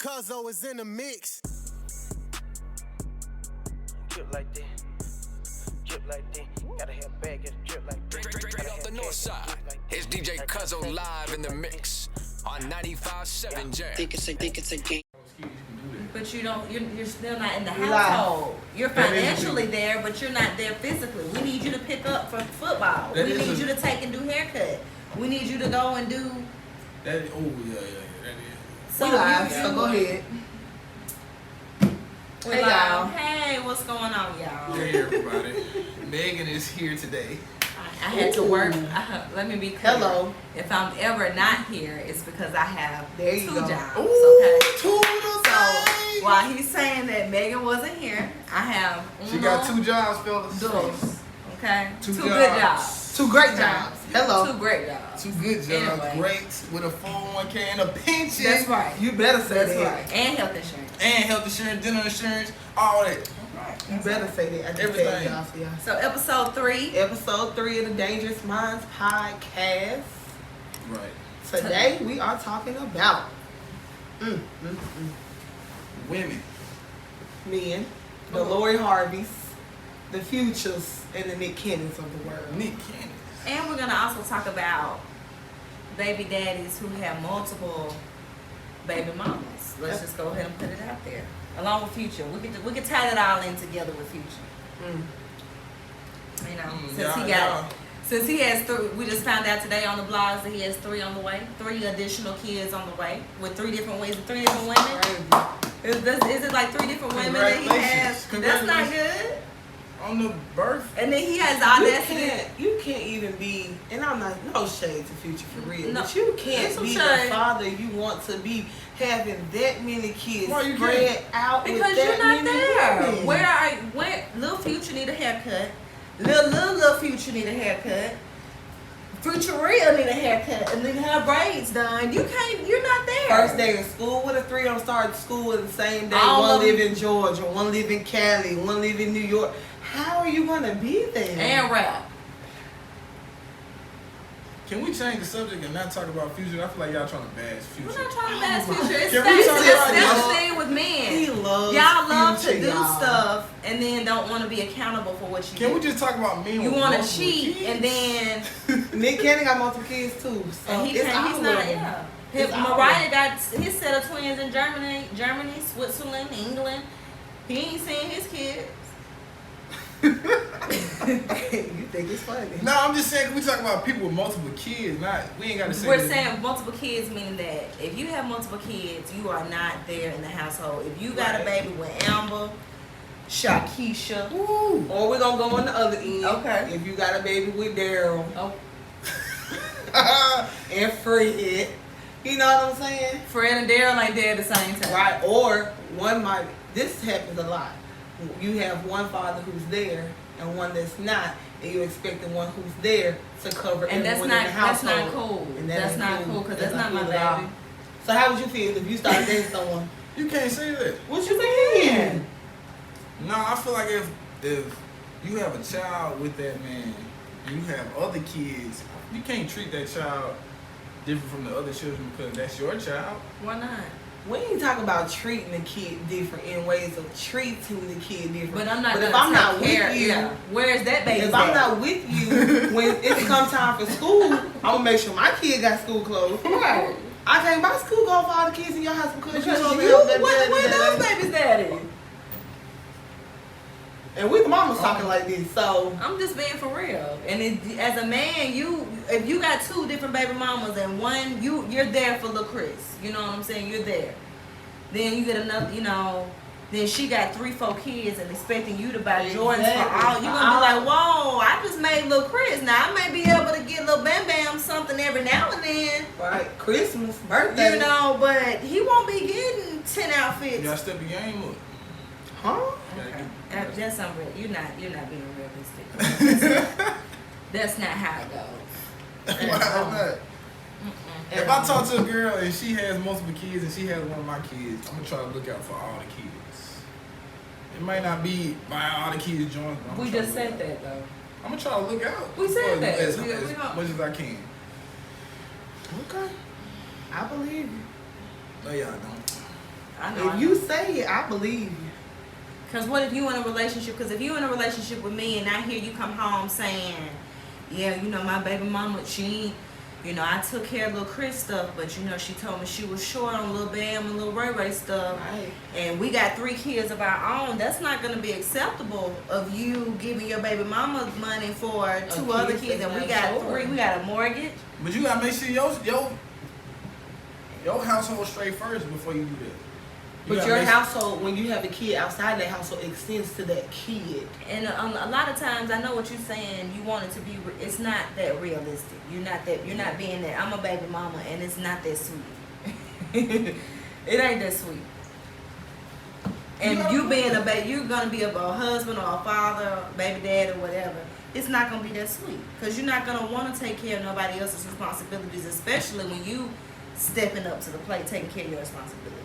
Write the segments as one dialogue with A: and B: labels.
A: Cuzzo is in the mix.
B: Drip like that. Drip like that. Gotta have a bag, gotta drip like that.
C: Straight off the north side, it's DJ Cuzzo live in the mix on 95.7 Jam.
D: Think it's a game.
E: But you don't. You're still not in the household. You're financially there, but you're not there physically. We need you to pick up for football. We need you to take and do haircut. We need you to go and do.
F: That is, that is.
E: So
D: So go ahead.
E: Hey y'all. Hey, what's going on, y'all?
F: Hey everybody. Megan is here today.
E: I had to work. Let me be clear.
D: Hello.
E: If I'm ever not here, it's because I have
D: There you
E: two
D: go.
E: jobs.
F: Ooh,
E: Okay.
F: two to
E: So while he's saying that Megan wasn't here, I have
F: She got two jobs, fellas.
E: dos. Okay.
F: Two
E: good jobs.
D: Two great jobs. Hello.
E: Two great jobs.
F: Two good jobs.
E: Anyway.
F: Great with a 401k and a pension.
E: That's right.
D: You better say
E: That's
D: that.
E: right. And health insurance.
F: And health insurance, dental insurance, all that.
D: You better say that. I just
F: Everything.
D: said y'all for y'all.
E: So episode 3.
D: Episode 3 of the Dangerous Minds podcast.
F: Right.
D: Today we are talking about
F: Women.
D: men, the Lori Harveys, the Futures, and the Nick Cannons of the world.
F: Nick Cannon.
E: And we're gonna also talk about baby daddies who have multiple baby mamas. Let's just go ahead and put it out there. Along with Future. We can tie that all in together with Future. You know, since he has 3, we just found out today on the blogs that he has 3 on the way, 3 additional kids on the way with 3 different ways, 3 different women. Is it like 3 different women that he has? That's not good.
F: On the birth.
E: And then he has the audacity.
D: You can't even be, and I'm not, no shade to Future for real,
E: No,
D: but you
E: there's
D: can't
E: some
D: be
E: shade.
D: the father you want to be, having that many kids
F: Why you
D: spread
F: can't?
D: out with
E: Because
D: that
E: you're not
D: many
E: there.
D: women.
E: Where Lil Future need a haircut. Lil Future need a haircut. Future Real need a haircut and then have braids done. You're not there.
D: First day of school, what if 3 of them start school the same day?
E: All
D: One
E: of them.
D: live in Georgia, one live in Cali, one live in New York. How are you gonna be there?
E: And rap.
F: Can we change the subject and not talk about Future? I feel like y'all trying to bash
E: We're
F: Future.
E: not talking about Future. It's
F: Can we talk about
E: that's
F: y'all?
E: the thing with men.
D: He loves
E: Y'all love
D: Future,
E: to do
D: y'all.
E: stuff and then don't want to be accountable for what you do.
F: Can we just talk about men
E: You
F: with
E: want to
F: multiple
E: cheat
F: kids?
E: and then
D: Nick Cannon got multiple kids too, so
E: and he
D: it's
E: can't, he's
D: all
E: not.
D: of them.
E: Yeah.
D: It's all
E: Mariah got his set of twins in Germany, Switzerland, England. He ain't seen his kids.
D: You think it's funny?
F: No, I'm just saying, we talk about people with multiple kids, we ain't got to say
E: We're
F: that.
E: saying multiple kids, meaning that if you have multiple kids, you are not there in the household. If you got a baby with Amber, Shakisha,
F: Ooh.
D: Or we're gonna go on the other end.
E: Okay.
D: If you got a baby with Daryl
E: oh,
D: and Fred, you know what I'm saying?
E: Fred and Daryl ain't there at the same time.
D: Right. Or one might. This happens a lot. You have one father who's there and one that's not, and you're expecting one who's there to cover
E: And that's
D: everyone
E: not
D: in the household.
E: that's not cool.
D: And that
E: That's
D: ain't
E: not cool because that's not my
D: cool at all.
E: baby.
D: So how would you feel if you started dating someone?
F: You can't say that.
D: What you mean?
F: No, I feel like if you have a child with that man and you have other kids, you can't treat that child different from the other children because that's your child.
E: Why not?
D: We ain't talking about treating the kid different in ways of treating the kid different.
E: But I'm not.
D: But if
E: gonna
D: I'm not
E: take care,
D: with you,
E: yeah. Where's that baby?
D: if I'm not with you when it's come time for school, I'm gonna make sure my kid got school clothes.
E: Right.
D: I can't buy school clothes for all the kids in your house because
E: Because
D: you
E: you,
D: over there.
E: where those babies daddy?
D: And we the mamas talking like this, so
E: I'm just being for real. And as a man, if you got 2 different baby mamas and one you're there for little Chris. You know what I'm saying? You're there. Then you get another, then she got 3-4 kids and expecting you to buy Jordans for all. You're gonna be like, whoa, I just made little Chris. Now I may be able to get little Bam Bam something every now and then.
D: right, Christmas, birthday,
E: But he won't be getting 10 outfits.
F: You gotta step your game up.
D: huh?
E: That's unreal. You're not being realistic. That's not how it goes.
F: Why not? If I talk to a girl and she has multiple kids and she has one of my kids, I'm gonna try to look out for all the kids. It might not be by all the kids join.
E: We just said that though.
F: I'm gonna try to look out.
E: We said that.
F: as
E: We don't-
F: much as I can.
D: Okay, I believe you.
F: No, y'all don't.
E: I know.
D: If you say it, I believe you.
E: Because what if you in a relationship? Because if you in a relationship with me and I hear you come home saying, yeah, you know, my baby mama, she, you know, I took care of little Chris stuff, but you know, she told me she was short on little Bam and little Ray Ray stuff.
D: Right.
E: And we got 3 kids of our own. That's not going to be acceptable of you giving your baby mama money for 2 other kids. And we got 3. We got a mortgage.
F: But you gotta make sure your household straight first before you do that.
D: But your household, when you have a kid outside that household, extends to that kid.
E: And a lot of times, I know what you're saying. You want it to be. It's not that realistic. You're not being that. I'm a baby mama, and it's not that sweet. It ain't that sweet. And you being a baby, you're gonna be a husband or a father, baby dad or whatever. It's not gonna be that sweet because you're not gonna want to take care of nobody else's responsibilities, especially when you stepping up to the plate, taking care of your responsibilities.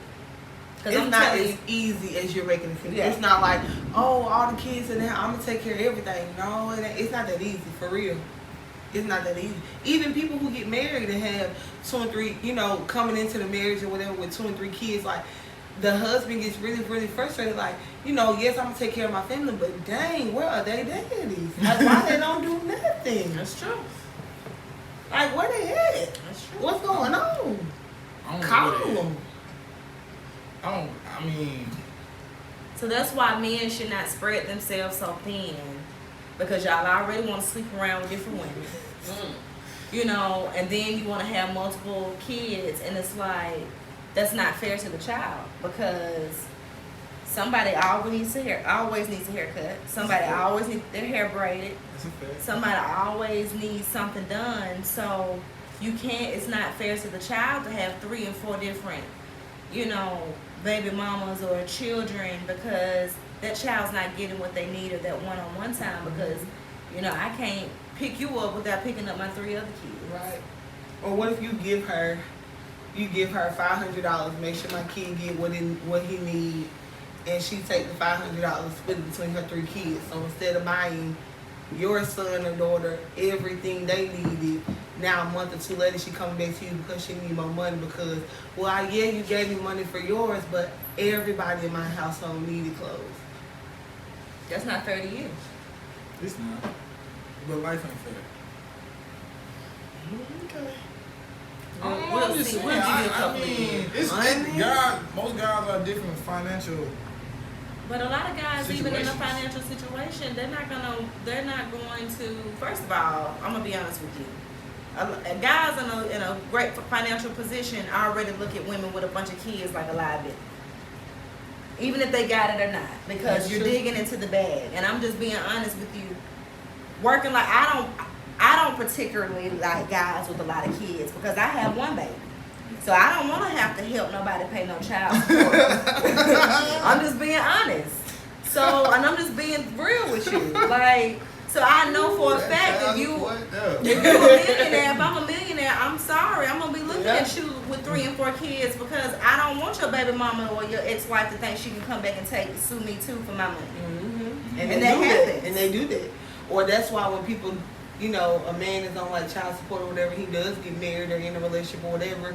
D: It's not as easy as you're making it seem. Yeah. It's not like, oh, all the kids in there, I'm gonna take care of everything. No, it's not that easy, for real. It's not that easy. Even people who get married and have 2 and 3, you know, coming into the marriage or whatever with 2 and 3 kids, like the husband gets really, really frustrated. Like, you know, yes, I'm gonna take care of my family, but dang, where are they daddies? Like, why they don't do nothing?
E: That's true.
D: Like, where they at?
E: That's true.
D: What's going on?
F: Call them. I mean.
E: So that's why men should not spread themselves so thin, because y'all already want to sleep around with different women. You know, and then you want to have multiple kids, and it's like, that's not fair to the child, because somebody always needs a haircut. Somebody always needs their hair braided. Somebody always needs something done. So you can't, it's not fair to the child to have 3 and 4 different, you know, baby mamas or children, because that child's not getting what they need or that one-on-one time, because, you know, I can't pick you up without picking up my 3 other kids.
D: Right. Or what if you give her $500, make sure my kid get what he need, and she take the $500, split it between her 3 kids. So instead of buying your son or daughter everything they needed, now a month or 2 later she coming back to you because she need more money, because, well, yeah, you gave me money for yours, but everybody in my household needed clothes.
E: That's not fair to you.
F: It's not. But life ain't fair.
D: Okay.
E: We'll see. We'll give you a couple of years.
F: Most guys are different financial.
E: But a lot of guys, even in a financial situation, they're not going to. First of all, I'm gonna be honest with you. Guys in a great financial position already look at women with a bunch of kids like a liability, even if they got it or not, because you're digging into the bag. And I'm just being honest with you. Working like I don't particularly like guys with a lot of kids, because I have 1 baby. So I don't want to have to help nobody pay no child support. I'm just being honest. So, and I'm just being real with you. Like, so I know for a fact if you're a millionaire, if I'm a millionaire, I'm sorry, I'm gonna be looking at you with 3 and 4 kids, because I don't want your baby mama or your ex-wife to think she can come back and sue me too for my money.
D: Mm-hmm.
E: And that happens.
D: And they do that. Or that's why when people, you know, a man is on like child support or whatever, he does get married or in a relationship or whatever,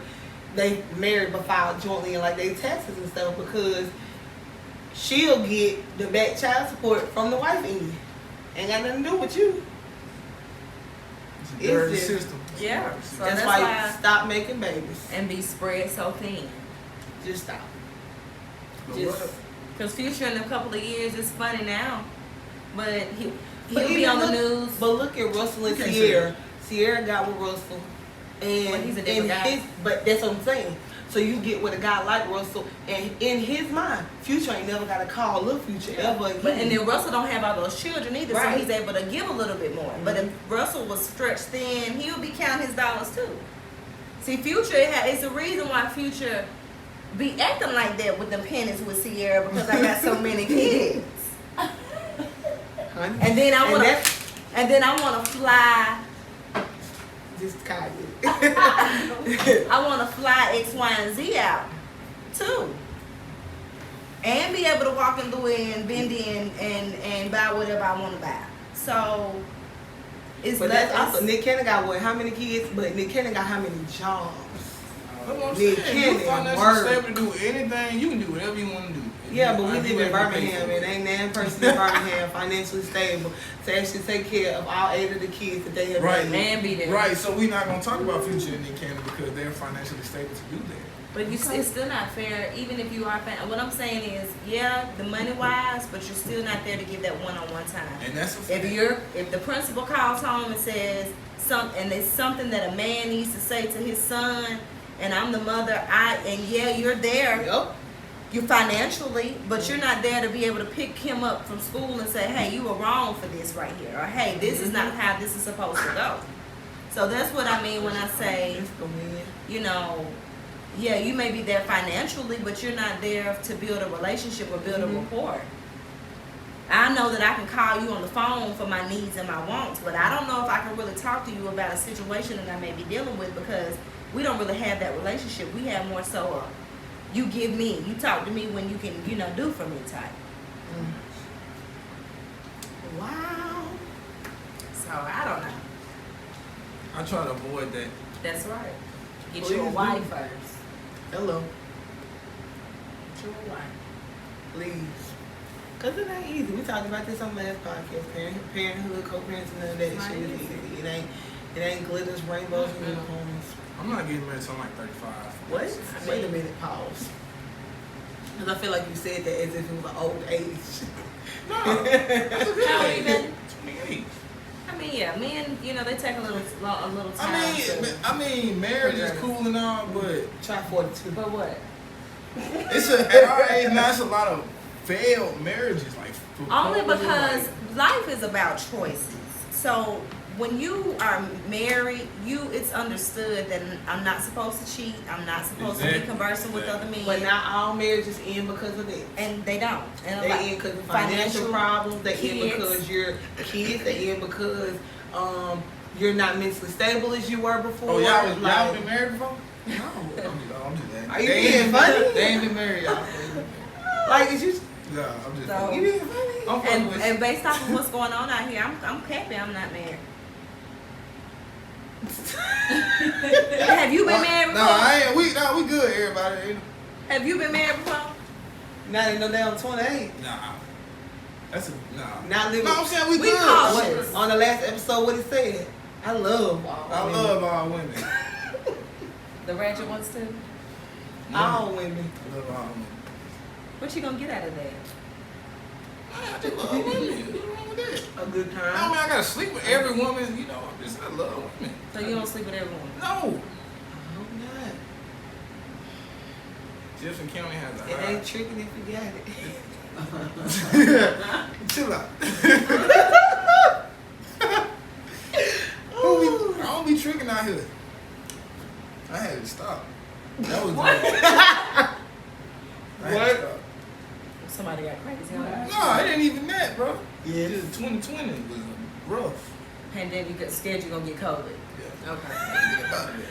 D: they married but filed jointly and like they taxes and stuff, because she'll get the back child support from the wife end. Ain't got nothing to do with you.
F: It's a dirty system.
E: Yeah. So
D: that's why you stop making babies.
E: And be spread so thin.
D: Just stop.
E: Because Future in a couple of years is funny now, but he'll be on the news.
D: But look at Russell and Sierra. Sierra got with Russell. And
E: he's a different guy.
D: But that's what I'm saying. So you get with a guy like Russell, and in his mind, Future ain't never got to call Lil Future ever again.
E: But and then Russell don't have all those children either,
D: right.
E: So he's able to give a little bit more. Mm-hmm. But if Russell was stretched thin, he'll be counting his dollars too. See, Future, it's a reason why Future be acting like that with them pennies with Sierra, because I got so many kids. And then I want to fly.
D: Just Kanye.
E: I want to fly X, Y, and Z out too, and be able to walk in Louis and Bendy and buy whatever I want to buy. So it's.
D: But that's also Nick Cannon got what? How many kids? But Nick Cannon got how many jobs?
F: That's what I'm
D: Nick
F: saying. You
D: Cannon,
F: financially
D: word.
F: stable to do anything. You can do whatever you want to do.
D: Yeah, but we
F: I
D: live
F: do
D: in
F: everything
D: Birmingham,
F: for
D: and
F: it.
D: ain't nan person in Birmingham financially stable to actually take care of all 8 of the kids that they have
F: Right.
D: raised.
E: And be there.
F: Right, so we're not gonna talk about Future and Nick Cannon because they're financially stable to do that.
E: But it's still not fair, even if you are. What I'm saying is, yeah, the money wise, but you're still not there to give that one-on-one time.
F: And that's a fact.
E: If the principal calls home and says and it's something that a man needs to say to his son, and I'm the mother, you're there.
D: Yep.
E: You financially, but you're not there to be able to pick him up from school and say, hey, you were wrong for this right here, or hey, this is not how this is supposed to go. So that's what I mean when I say, you know, yeah, you may be there financially, but you're not there to build a relationship or build a rapport. I know that I can call you on the phone for my needs and my wants, but I don't know if I can really talk to you about a situation that I may be dealing with because we don't really have that relationship. We have more so you give me, you talk to me when you can, do for me type.
D: Wow.
E: So I don't know.
F: I try to avoid that.
E: That's right. Get
D: Please
E: you a
D: do.
E: wife first.
D: Hello.
E: Get you a wife.
D: Please. Because it ain't easy. We talked about this on the last podcast. Parenthood, co-parenting, none of that
E: It's
D: shit
E: not
D: is
E: easy.
D: easy. It ain't glitters, rainbows, and unicorns.
F: I'm not getting married till I'm like 35.
D: What? Wait a minute, pause. Because I feel like you said that as if it was an old age.
F: No. That's a good
E: How
F: age.
E: even?
F: 28.
E: I mean, yeah, men, they take a little time.
F: I mean, marriage is cool and all, but
D: Try 42.
E: But what?
F: at our age now, it's a lot of failed marriages. Like
E: Only because
F: like,
E: life is about choices. So when you are married, it's understood that I'm not supposed to cheat. I'm not supposed to be conversing with other men.
D: But not all marriages end because of it.
E: And they don't. And
D: They end because of financial problems. They end
E: kids.
D: because you're kids. They end because you're not mentally stable as you were before.
F: oh, y'all been married before?
D: No.
F: I'm just that.
D: Are you being funny?
F: They ain't been married, y'all.
D: Like, is you?
F: No, I'm just.
E: So-
D: You being funny?
F: I'm fucking with
E: And based off of what's going on out here, I'm happy I'm not married. Have you been married before?
F: No, I ain't. We good, everybody.
E: Have you been married before?
D: Not in no damn 28.
F: Nah. That's a nah.
D: Not living.
F: No, I'm saying we
E: We
F: good.
E: cautious.
D: What, on the last episode, what he said? I love all
F: I
D: women.
F: love all women.
E: The ratchet ones too.
D: All women.
F: I love all women.
E: What you gonna get out of that?
F: I just love women. What's wrong with that?
D: A good
F: I don't
D: time.
F: mean I gotta sleep with every woman. I love women.
E: So you don't sleep with everyone?
F: No.
D: I hope not.
F: Jefferson County has a
D: It
F: high.
D: ain't tricking if you got it.
F: Chill out. I don't be tricking out here. I had to stop. That was I had to
D: What?
F: stop.
E: Somebody got crazy. Huh?
F: No, it ain't even that, bro.
D: Yeah.
F: Just 2020 was rough.
E: Pandemic got scared you gonna get COVID.
F: Yeah.
E: Okay.
F: Get about it.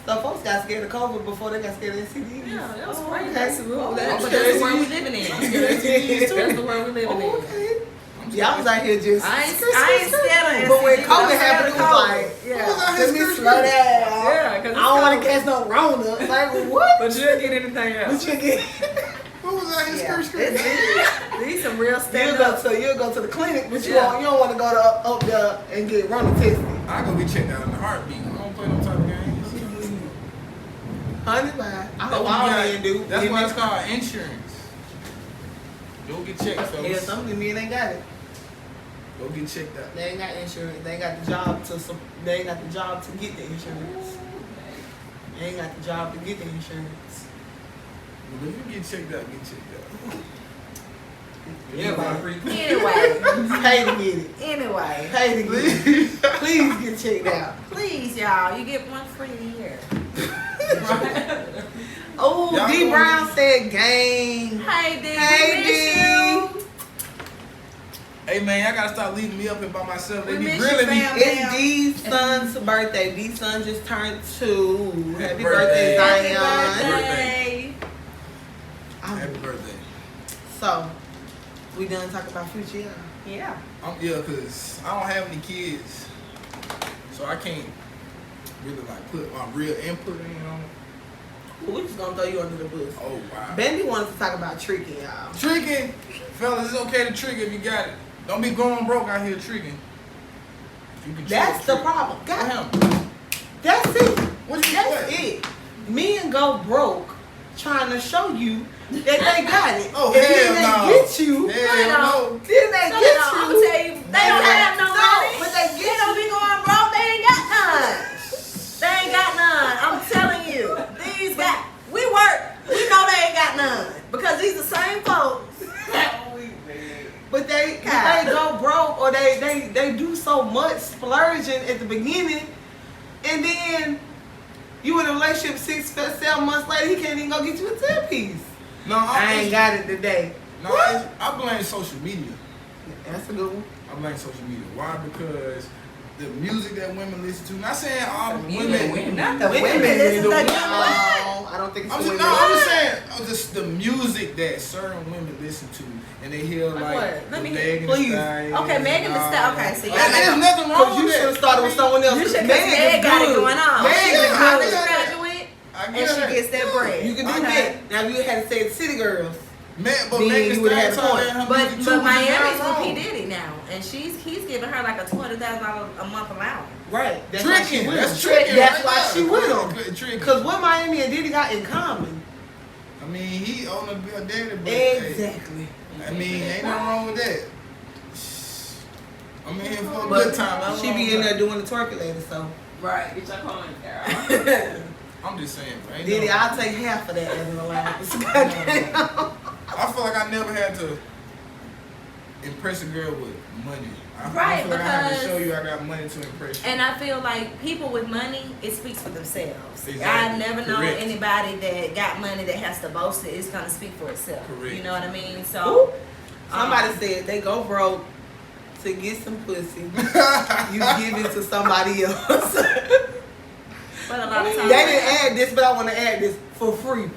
D: So folks got scared of COVID before they got scared of STDs.
E: Yeah, that was
D: Oh,
E: crazy.
D: okay.
E: That's the rule.
D: Oh,
E: That's
D: okay.
E: the world we living in. That's the world we living
D: Oh,
E: in.
D: okay. Y'all was out here just.
E: I ain't scared of
D: But when
E: STD,
D: COVID
E: I'm
D: happened, it
E: scared
D: was
E: of
D: like,
E: COVID. Yeah.
D: let me slow down.
E: Yeah, 'cause
D: I
E: it's
D: don't want
E: COVID.
D: to catch no Rona. Like, what?
E: But you'll get anything else.
D: What you get?
F: Who was out here
E: Yeah.
F: skirt?
E: These some real
D: You'll
E: stand
D: go
E: up.
D: to the clinic, but you
E: Yeah.
D: don't want to go to up there and get Rona tested.
F: I go get checked out in the heartbeat. I don't play no type of games.
D: 100 by. I hope all men do.
F: That's why it's called insurance. Go get checked,
D: Yeah,
F: fellas.
D: some of the men ain't got it.
F: Go get checked out.
D: They ain't got insurance. They ain't got the job to. They ain't got the job to get the insurance. They ain't got the job to get the insurance.
F: Well, if you get checked out, get checked out.
D: Anyway,
E: Anyway.
D: pay to get it.
E: Anyway.
D: Pay to get it. Please get checked out.
E: Please, y'all. You get one free a year.
D: Oh,
F: Y'all
D: D
F: going-
D: Brown said game.
E: Hey, D.
D: Hey,
E: we
D: D.
E: miss you.
F: Hey man, y'all gotta stop leaving me up here by myself. They
E: We
F: be
E: miss
F: grilling
E: you,
F: me.
E: fam.
D: It's D's son's birthday. D's son just turned 2. Happy
F: birthday.
D: birthday,
E: Happy
D: Zion.
E: birthday.
F: Happy birthday.
D: So, we done talking about future.
E: Yeah.
F: Yeah, cause I don't have any kids, so I can't really like put my real input in on it.
D: We just gonna throw you under the bus.
F: Oh wow.
D: Bendy wanted to talk about tricking, y'all.
F: Tricking, fellas, it's okay to trick if you got it. Don't be going broke out here tricking. You can
D: That's the
F: trick.
D: problem.
F: What
D: God,
F: happened?
D: that's it.
F: What you
D: That's
F: what?
D: it. Men go broke trying to show you that they got it.
F: Oh,
D: and
F: hell
D: then
F: no.
D: they get you.
F: Hell no.
D: Then they
E: No,
D: get
E: I'm
D: you.
E: gonna tell you, they don't have no money.
D: but they
E: They
D: get
E: don't be going broke. They ain't got none. They ain't got none. I'm telling you, these guys, we work. We know they ain't got none because these the same folks.
D: But they
E: God.
D: go broke or they do so much splurging at the beginning, and then you in a relationship 7 months later, he can't even go get you a 10-piece.
F: No,
D: I ain't got it today.
F: No, I blame social media.
D: That's a good one.
F: I blame social media. Why? Because the music that women listen to. Not saying all
E: Women,
F: women.
E: not the
D: Women
E: women. Listen to
F: do
E: the
F: what?
D: No, I don't think it's
F: I'm
D: the
F: just,
D: women.
F: no, I'm just saying, just the music that certain women listen to, and they hear
E: Like
F: like
E: what? Let me hear-
F: Megan
D: please.
F: Thee Stallion.
E: Okay, Megan Thee Stallion. Okay, so y'all
F: and there's
E: like-
F: nothing wrong
D: Because you
F: with
D: should have
F: that.
D: started with someone else.
E: You should,
D: Meg
E: because Meg
D: is
E: got it
D: good.
E: going on.
D: Meg
E: She's
D: is
E: a
D: good.
E: college graduate,
F: I
E: and
F: get
E: she
F: that.
E: gets that bread.
D: You can do
E: Okay.
D: that. Now, if you had to say the City Girls.
F: But
D: Then
F: Megan
D: you
F: Thee
D: would've had
F: Stallion
D: a
F: taught her
E: But
F: music too,
E: but
F: which is
E: Miami's
F: not
E: with P
F: wrong.
E: Diddy now, and he's giving her like a $20,000 a month allowance.
D: Right. That's why she
F: Tricking.
D: with
F: That's
D: him.
F: tricking.
D: That's
F: right
D: why
F: there.
D: she with him.
F: Tricking.
D: Because what Miami and Diddy got in common.
F: I mean, he owned a bill daddy, but hey,
D: Exactly.
F: I mean, ain't nothing wrong with that. I'm in here for a
D: But
F: good time. Nothing
D: she
F: wrong
D: be
F: with
D: in
F: that.
D: there doing the twerkulator, so.
E: Right. Get your coin, girl.
F: I'm just saying, ain't
D: Diddy,
F: no-
D: I'll take half of that as an allowance. Goddamn.
F: I feel like I never had to impress a girl with money. I
E: Right,
F: feel like I had to
E: because-
F: show you I got money to impress you.
E: And I feel like people with money, it speaks for themselves.
F: Exactly.
E: I've never known
F: Correct.
E: anybody that got money that has to boast it. It's gonna speak for itself.
F: Correct.
E: You know what I mean? So
D: Ooh. Somebody said they go broke to get some pussy. You give it to somebody else.
E: but a lot of times
D: They didn't add this, but I want to add this for free.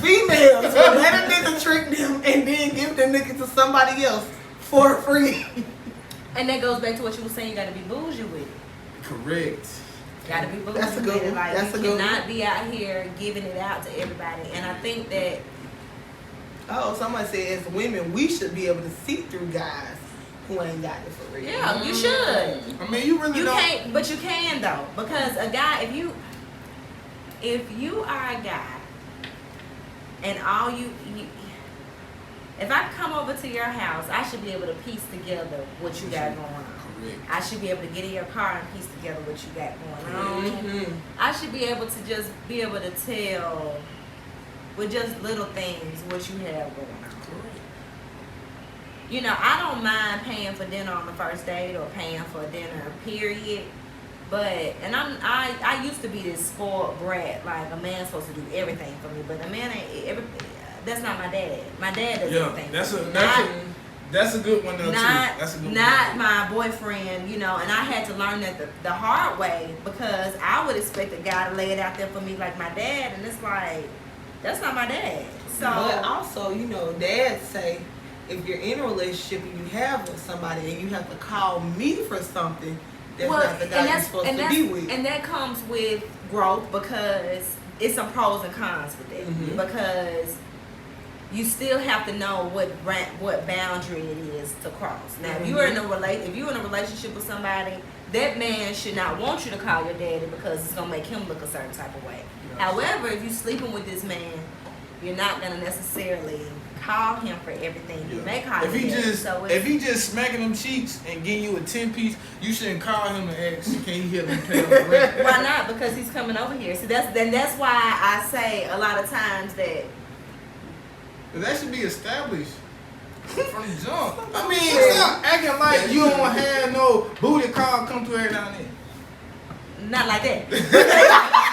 D: Females will let a nigga trick them and then give the nigga to somebody else for free.
E: and that goes back to what you were saying, you gotta be bougie with it.
F: Correct.
E: Gotta be bougie
D: That's a
E: with
D: good
E: it.
D: one.
E: Like
D: That's a
E: you
D: good
E: cannot be out here giving it out to everybody. And I think that
D: Oh, somebody said as women, we should be able to see through guys who ain't got it for real.
E: yeah, you should.
F: I mean, you really
E: You
F: don't.
E: can't, but you can though, because a guy, if you are a guy, and all you, if I come over to your house, I should be able to piece together what you got going on.
F: Correct.
E: I should be able to get in your car and piece together what you got going on.
D: Mhm.
E: I should be able to just be able to tell with just little things what you have going on. You know, I don't mind paying for dinner on the first date or paying for dinner, period. But I used to be this spoiled brat, like a man's supposed to do everything for me, but a man ain't. That's not my dad. My dad does
F: Yeah,
E: everything.
F: that's
E: for
F: a
E: me.
F: that's a good one though too.
E: Not
F: That's a good
E: not
F: one.
E: my boyfriend, you know, and I had to learn that the hard way because I would expect a guy to lay it out there for me like my dad, and it's like that's not my dad. So
D: But also, you know, dads say if you're in a relationship and you have with somebody and you have to call me for something, that's not the guy you're supposed to be with.
E: and that comes with growth because it's some pros and cons with it
D: Mhm.
E: because you still have to know what boundary it is to cross. Now, if you're in a relationship with somebody, that man should not want you to call your daddy because it's gonna make him look a certain type of way.
F: Yes.
E: However, if you're sleeping with this man, you're not gonna necessarily call him for everything. You may call
F: If
E: him
F: he
E: daddy.
F: just
E: So
F: if he just smacking them cheeks and getting you a 10-piece, you shouldn't call him and ask, can he help me pay the rent?
E: why not? Because he's coming over here. So that's why I say a lot of times that
F: That should be established from the jump. I mean, stop acting like you don't have no booty call come through every now and then.
E: not like that.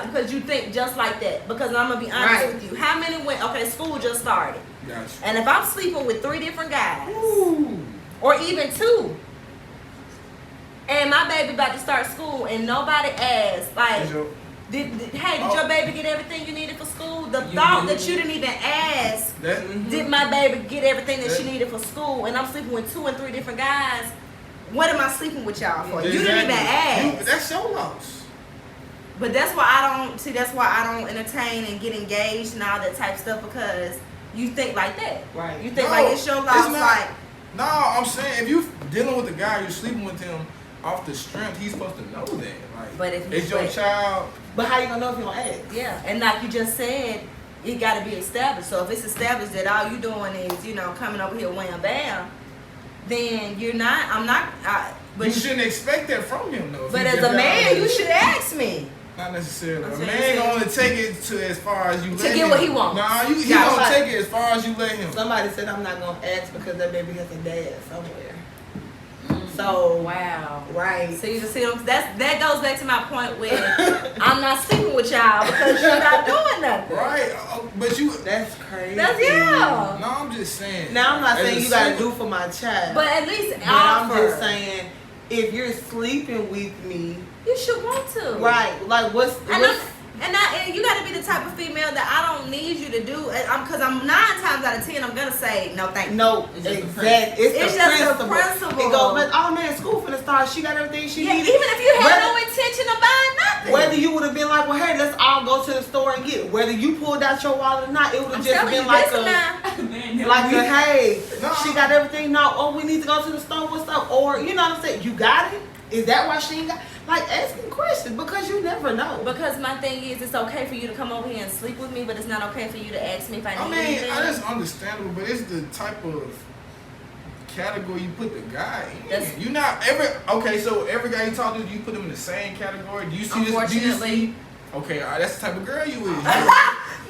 E: because you think just like that. Because I'm gonna be honest
D: Right.
E: with you. How many went? Okay, school just started,
F: Gotcha.
E: and if I'm sleeping with 3 different guys,
F: Ooh.
E: or even 2, and my baby about to start school, and nobody asked, like,
F: Is your-
E: did
F: Oh.
E: your baby get everything you needed for school? The thought that you didn't even ask.
F: that
E: Did my baby get everything that she
F: Yeah.
E: needed for school? And I'm sleeping with 2 and 3 different guys. What am I sleeping with y'all for? You
F: Exactly.
E: didn't even ask.
F: That's your loss.
E: But that's why I don't entertain and get engaged and all that type of stuff, because you think like that.
D: Right.
E: You think like it's your loss. Like,
F: no, I'm saying if you dealing with a guy, you're sleeping with him off the strength, he's supposed to know that. Like,
E: but if
F: it's your child.
D: But how you gonna know if you don't ask?
E: Yeah, and like you just said, it got to be established. So if it's established that all you doing is, you know, coming over here wham bam, then you're not. I'm not. But
F: you shouldn't expect that from him, though.
E: But as a man, you should ask me.
F: Not necessarily. A man gonna only take it to as far as you let him.
E: To get what he wants.
F: Nah, he gonna take it as far as you let him.
D: Somebody said I'm not gonna ask because that baby has a dad somewhere. So
E: wow,
D: right.
E: So you just see that goes back to my point where I'm not sleeping with y'all because you're not doing nothing.
F: Right, but you.
D: That's crazy.
E: That's yeah.
F: No, I'm just saying.
D: Now I'm not saying you gotta do for my child.
E: But at least
D: but I'm just saying if you're sleeping with me,
E: you should want to.
D: Right. Like
E: and you got to be the type of female that I don't need you to do. Because I'm 9 times out of 10, I'm gonna say no, thank you.
D: No, exactly. It's
E: just the principle.
D: It goes, but oh man, school finna start. She got everything she needs.
E: Even if you had no intention of buying nothing.
D: Whether you would have been like, well, hey, let's all go to the store and get it. Whether you pulled out your wallet or not, it would have just been like hey, she got everything. No, oh, we need to go to the store. What's up? Or you know what I'm saying? You got it. Is that why she ain't got? Like, asking questions because you never know.
E: Because my thing is, it's okay for you to come over here and sleep with me, but it's not okay for you to ask me if I need anything.
F: I mean, that's understandable, but it's the type of category you put the guy in. You're not so every guy you talk to, you put him in the same category. Do you see
E: Unfortunately.
F: Okay, that's the type of girl you is.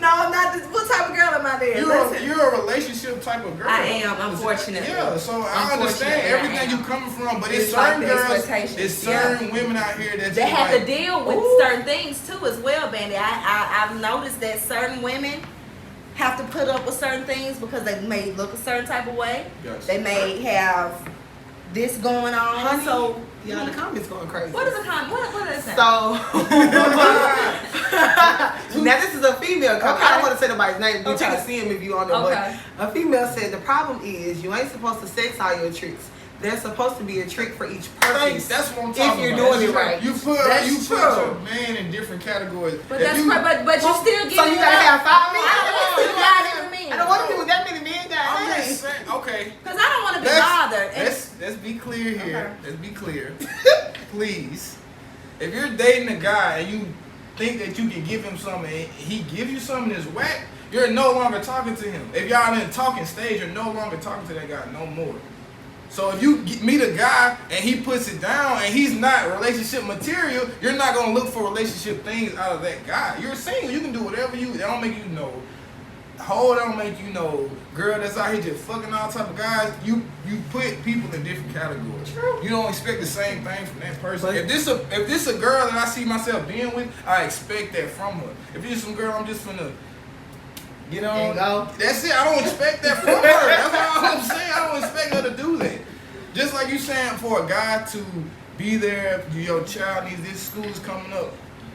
E: No, I'm not. What type of girl am I there?
F: You're a relationship type of girl.
E: I am, unfortunately.
F: Yeah, so I understand everything you coming from, but it's certain girls, it's certain women out here that
E: they have to deal with certain things too as well, Bandy. I've noticed that certain women have to put up with certain things because they may look a certain type of way. Yes. They may have this going on.
D: Honey,
E: so
D: the comments going crazy.
E: What is a comment? What is that?
D: So now this is a female comment. I don't want to say nobody's name, but you can see him if you on there.
E: Okay.
D: But a female said the problem is you ain't supposed to sex all your tricks. There's supposed to be a trick for each person.
F: That's what I'm talking about.
D: If you're doing it right.
F: You put your man in different categories.
E: But that's but you still get.
D: So you gotta have 5 men.
E: I
D: don't want to be with that many men, guys.
F: I'm just saying, okay.
E: Because I don't want to be bothered.
F: Let's be clear here. Okay. Let's be clear. Please. If you're dating a guy and you think that you can give him something and he gives you something that's whack, you're no longer talking to him. If y'all in a talking stage, you're no longer talking to that guy no more. So if you meet a guy and he puts it down and he's not relationship material, you're not going to look for relationship things out of that guy. You're single. You can do whatever that don't make you know. That don't make you know. Girl that's out here just fucking all type of guys. You put people in different categories. True. You don't expect the same thing from that person. But if this a girl that I see myself being with, I expect that from her. If this some girl I'm just finna get on, that's it. I don't expect that from her. That's all I'm saying. I don't expect her to do that. Just like you saying for a guy to be there, your child needs this, school is coming up.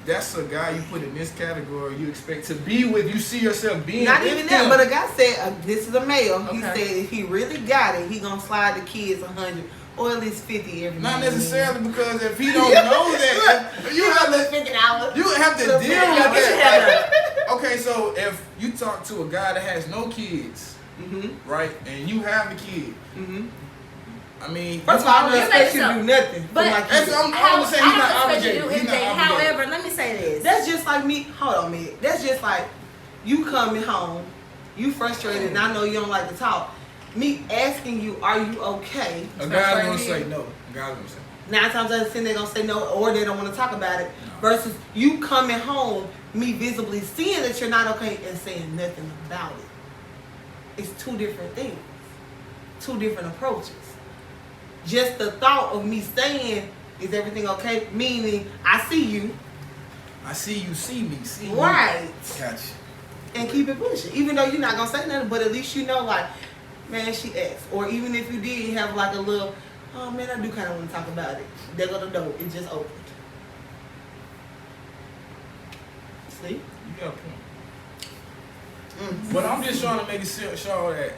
F: That's a guy you put in this category you expect to be with. You see yourself being
D: not
F: with
D: even
F: him.
D: that, but a guy said, this is a male. Okay. He said if he really got it, he gonna slide the kids 100 or at least 50 every
F: Not necessarily because if he don't know that, you have to deal with that. Okay, so if you talk to a guy that has no kids, right, and you have a kid, I mean,
D: first of all, I don't expect you to do nothing.
E: But
F: I'm saying he's not obligated.
E: However, let me say this.
D: That's just like me. Hold on, man. That's just like you coming home, you frustrated, and I know you don't like to talk. Me asking you, are you okay?
F: A guy's gonna say no. A guy's gonna say no. 9
D: times out of 10, they're gonna say no, or they don't want to talk about it. No. Versus you coming home, me visibly seeing that you're not okay and saying nothing about it. It's 2 different things, 2 different approaches. Just the thought of me saying, is everything okay? Meaning, I see you.
F: I see you, see me, see me.
D: Right.
F: Gotcha.
D: And keep it pushing. Even though you're not going to say nothing, but at least you know, like, man, she asked. Or even if you did have like a little, oh man, I do kind of want to talk about it. There go the door. It just opened. See?
F: You got a point. But I'm just trying to make it sure that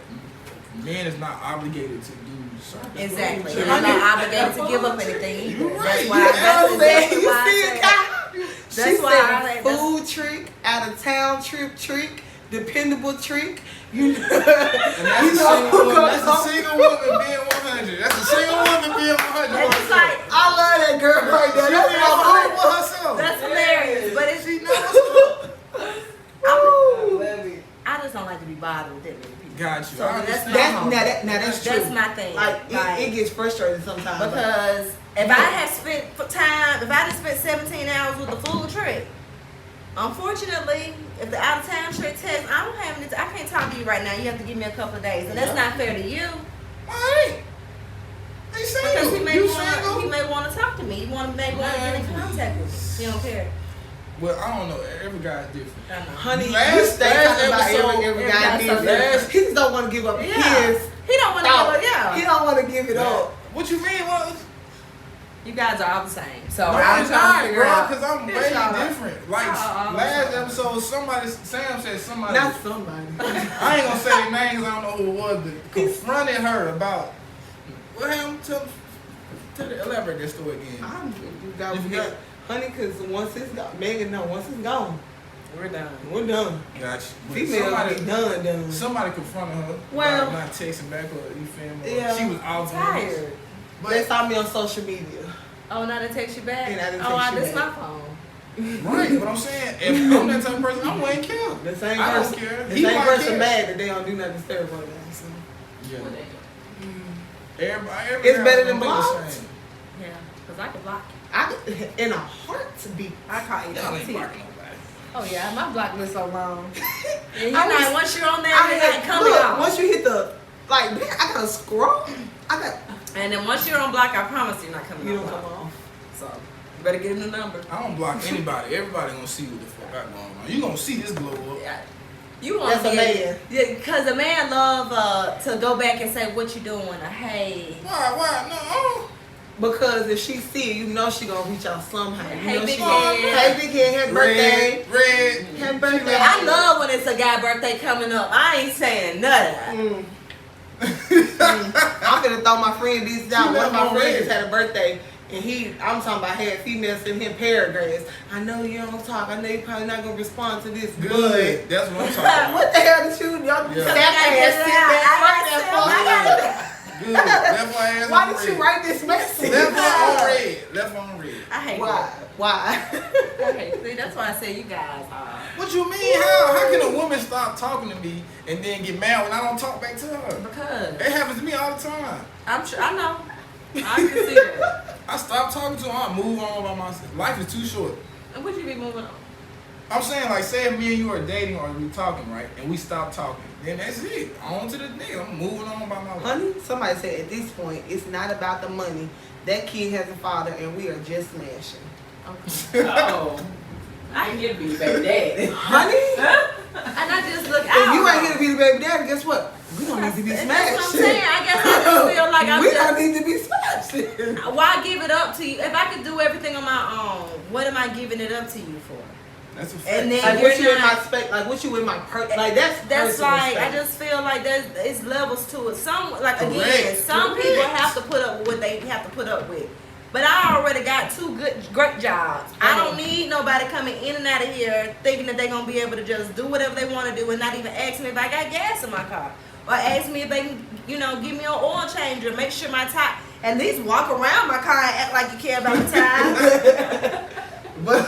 F: man is not obligated to do
E: Exactly.
F: True.
E: And I'm not obligated to give up anything either.
F: You're right.
E: That's why that's
D: You
E: why
D: see
E: I
D: it,
E: said-
D: Kyle?
E: That's
D: She
E: why
D: said
E: I like- that's-
D: food trick, out of town trip trick, dependable trick. You know,
F: And that's,
D: you
F: a
D: know
F: single
D: who
F: woman,
D: goes
F: that's a
D: on.
F: single woman being 100. That's a single woman being 100.
E: And it's like,
D: I love that girl right there.
F: She
D: That's
F: being
D: my
F: 100
D: heart.
F: with herself.
E: that's hilarious. But it's
F: She knows what's up.
E: I just don't like to be bothered with that many people.
F: Got you.
E: So
F: I
E: that's
F: understand.
D: That's true.
E: That's my thing.
D: Like it gets frustrating sometimes.
E: Because if I had spent time, if I had spent 17 hours with the food trick, unfortunately, if the out of town trick test, I don't have any. I can't talk to you right now. You have to give me a couple of days, and that's not fair to you.
F: Why? They
E: Because
F: single.
E: he may
F: You
E: want,
F: single?
E: he may want to talk to me. He may want to get in contact with me. He don't care.
F: Well, I don't know. Every guy's different.
E: I know.
D: honey, you
F: Last
D: stay talking about
F: episode,
D: every guy
E: everybody
D: different.
F: said-
D: He just don't want to give up
E: Yeah.
D: his.
E: He don't want to
D: thought.
E: give up.
D: He
E: Yeah.
D: don't want to give it up.
F: What you mean? What?
E: You guys are all the same. So
F: No,
E: I'm
F: it's
E: trying
F: not,
E: to figure
F: bro.
E: out.
F: Because I'm
E: It's
F: way
E: all right.
F: different. Like
E: Oh,
F: last episode, Sam said somebody.
D: Not somebody.
F: I ain't gonna say their names. I don't know who it was, but confronted her about what happened to. Elaborate that story again.
D: You got,
F: You forgot?
D: honey, because once it's gone, Megan, no, once it's gone,
E: We're done.
D: we're done.
F: Gotcha. But
D: Females be done.
F: Somebody confronted her
D: Well-
F: about not texting back or you feel me?
D: Yeah.
F: She was off on this.
E: Tired.
D: They saw me on social media.
E: Oh, now they text you back?
D: And I didn't
E: oh,
D: text you
E: this
D: back.
E: my phone.
F: Right, but I'm saying, if I'm that type of person, I wouldn't care.
D: The same
F: I don't
D: person,
F: care.
D: the
F: He
D: same
F: might
D: person
F: care.
D: mad that they don't do nothing terrible about that. So.
F: Yeah.
E: What they do?
F: Everybody
D: It's better
F: gonna
D: than
F: be the
D: blocked.
F: same.
E: Yeah, because I can block you.
D: I in a heartbeat.
E: I call you
F: Y'all ain't
E: the
F: blocking nobody.
E: Oh, yeah, my block list so long. And you
D: I
E: know,
D: was-
E: once you're on there, you're not coming
D: look,
E: off.
D: once you hit the, like, man, I gotta scroll. I got,
E: And then once you're on block, I promise you're not coming
D: you
E: off.
D: don't come off.
E: So, you better get him the number.
F: I don't block anybody. Everybody gonna see what the fuck I going on. You gonna see this glow up.
E: Yeah. You want
D: That's a man.
E: Yeah, because a man love to go back and say, what you doing? Or, hey.
F: Why? No.
D: Because if she see it, you know she gonna reach out somehow. You
E: Hey,
D: know
E: big
D: she
E: head.
D: Hey, big head, happy birthday.
F: Red.
D: Happy birthday.
E: I love when it's a guy birthday coming up. I ain't saying nothing.
D: I'm gonna throw my friend this down.
F: She
D: One of my
F: left
D: friends
F: already.
D: had a birthday, and I'm talking about had females send him paragraphs. I know you don't talk. I know you probably not gonna respond to this.
F: Good. That's what I'm
D: But
F: talking about.
D: what the hell did you? Y'all
F: Yeah.
D: sat there and sit there.
F: Good. Left my ass
D: Why
F: on
D: did you
F: red.
D: write this message?
F: Left one on red. Left one on red.
E: I hate
D: Why?
E: Okay, see, that's why I say you guys are.
F: What you mean? How can a woman stop talking to me and then get mad when I don't talk back to her?
E: Because
F: It happens to me all the time.
E: I'm sure, I know. I can see that.
F: I stop talking to her, I move on by myself. Life is too short.
E: And would you be moving on?
F: I'm saying, like, say if me and you are dating or we talking, right, and we stop talking, then that's it. On to the next. I'm moving on by my life.
D: Honey, somebody said at this point it's not about the money. That kid has a father, and we are just smashing.
E: Okay.
A: Oh, I ain't here to be the baby daddy.
D: Honey,
E: And I just look
D: if
E: out.
D: you ain't here to be the baby daddy, guess what? We don't need to be
E: That's
D: smashed.
E: what I'm saying. I guess I just feel like I'm
D: we
E: just.
D: don't need to be smashed.
E: Why give it up to you? If I could do everything on my own, what am I giving it up to you for?
F: That's a fact.
E: And then
D: Like
E: you're
D: what you in my
E: not.
D: spec? Like what you in my like that's personal
E: Like I
D: space.
E: just feel like there's it's levels to it. Some like again,
F: Correct.
E: some people have to put up with what they have to put up with. But I already got two great jobs. I don't need nobody coming in and out of here thinking that they're gonna be able to just do whatever they want to do and not even ask me if I got gas in my car. Or ask me if they can, give me an oil change or make sure my tire. At least walk around my car and act like you care about the tire.
F: But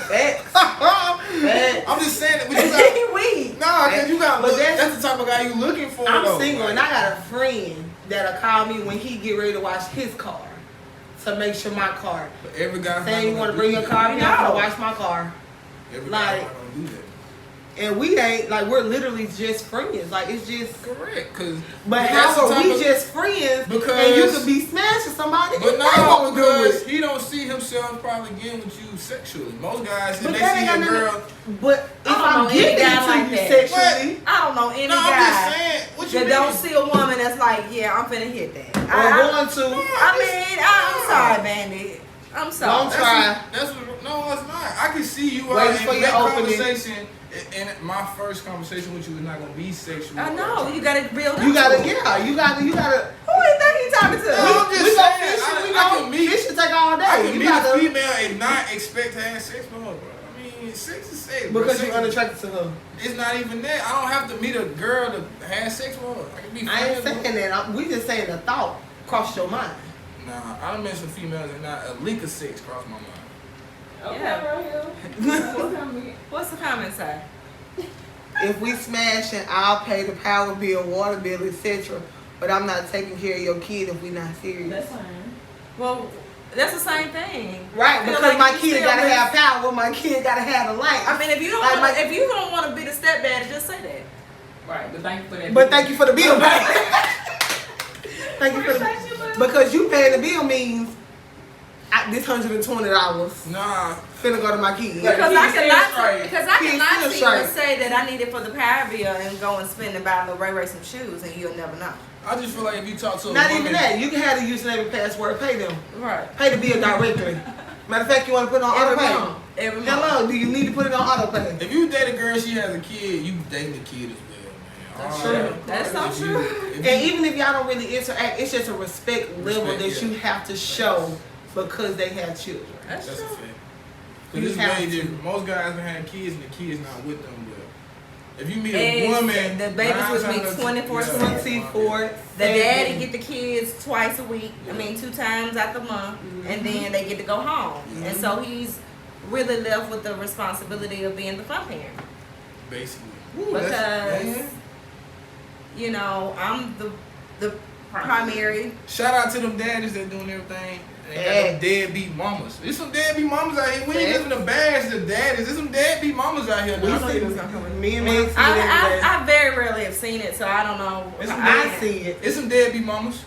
F: I'm just saying that, but you got
E: Weak.
F: nah, cause you got
D: But
F: look,
D: that's-
F: that's the type of guy you looking for.
D: I'm
F: though.
D: single
F: Like,
D: and I got a friend that'll call me when he get ready to wash his car to make sure my car.
F: but every guy
D: Saying you want to bring your car, I'm
E: No.
D: gonna wash my car.
F: Every
D: like-
F: guy not gonna do that.
D: And we ain't like we're literally just friends. Like it's just.
F: Correct, cause
D: But
F: that's
D: how
F: the
D: are
F: type
D: we
F: of-
D: just friends?
F: Because-
D: and you could be smashing somebody.
F: But
D: and they
F: no,
D: won't do
F: because
D: it.
F: he don't see himself probably getting with you sexually. Most guys, if
D: But
F: they
D: that
F: see
D: ain't
F: a
D: got nothing-
F: girl,
D: But if
E: I don't
D: I'm
E: know any
D: giving it
E: guy
D: to
E: like
D: you
E: that.
D: sexually,
E: I don't know any
F: no, I'm
E: guy
F: just saying. What you
E: that
F: mean?
E: don't see a woman that's like, yeah, I'm finna hit that.
D: or going to,
E: I'm sorry, Bandit. I'm sorry.
D: Don't try.
F: That's what, no, it's not. I can see you
D: Waiting
F: out
D: for
F: in
D: your
F: that
D: opening.
F: conversation. And my first conversation with you is not gonna be sexual.
E: I know, you gotta build up.
D: You gotta,
E: to it.
D: yeah, you gotta.
E: Who do you think he talking water too.
F: I'm just
D: We go
F: saying,
D: fishing, we
F: I
D: go.
F: can meet-
D: Fish should take all day.
F: I can
D: You
F: meet
D: gotta-
F: a female and not expect to have sex with her, bro. I mean, sex is sex. bro.
D: Because
F: Sex
D: you're
F: is-
D: unattracted to her.
F: It's not even that. I don't have to meet a girl to have sex with her. I can be
D: I ain't
F: friends with
D: saying that. We just saying the thought crossed your mind.
F: her. Nah, I done met some females and not a leak of sex crossed my mind.
A: Okay,
E: Yeah.
A: Royal.
E: What's the comment say?
D: If we smashing, I'll pay the power bill, water bill, etc. But I'm not taking care of your kid if we not serious.
A: That's fine.
E: Well, that's the same thing.
D: Right,
E: I feel
D: because
E: like
D: my
E: you
D: kid
E: still
D: gotta
E: miss-
D: have power. My kid gotta have the light.
E: I mean, if you don't
D: Like
E: want,
D: my-
E: if you don't want to be the stepdad, just say that.
A: Right, but thank you for that.
D: But thank you for the bill, baby. Thank you for the because you paying the bill means this $120
F: Nah,
D: finna go to my kid.
E: Because
A: kids
E: I
A: still
E: cannot,
A: straight.
E: because I
D: Kids
E: cannot
D: still
E: see you
D: straight.
E: say that I need it for the power bill and go and spend and buy little Ray some shoes, and you'll never know.
F: I just feel like if you talk to a
D: Not
F: woman,
D: even that. You can have the username and password. Pay them.
E: Right.
D: Pay the bill directly. Matter of fact, you want to put it on auto
E: Every
D: pay.
E: month. Every month.
D: Hello, do you need to put it on auto pay?
F: if you date a girl, she has a kid, you dating the kid as well, man.
E: That's
F: All
E: true.
F: right.
E: That's so
F: If you-
E: true.
F: if
D: And
F: you-
D: even if y'all don't really interact, it's just a respect level
F: Respect,
D: that
F: yeah.
D: you have to show because they have children.
E: That's
F: That's a
E: true.
F: fact.
D: You
F: Cause it's
D: have
F: way
D: to.
F: different. Most guys been having kids and the kids not with them. But if you meet a
E: And
F: woman,
E: the babies
F: 9
E: with me
F: times out of
E: 24/7.
D: 24.
E: The daddy get the kids twice a week. I mean, 2 times out the month, and then they get to go home. And so he's really left with the responsibility of being the fun parent
F: basically.
E: because you know I'm the primary.
F: Shout out to them daddies that doing everything. They got them deadbeat mamas. There's some deadbeat mamas out here. We ain't just gonna bash the daddies. There's some deadbeat mamas out here.
D: We
F: now.
D: see me and Meg see it every day.
E: I very rarely have seen it, so I don't know.
F: It's some
D: I
F: dead-
D: see it.
F: It's some deadbeat mamas.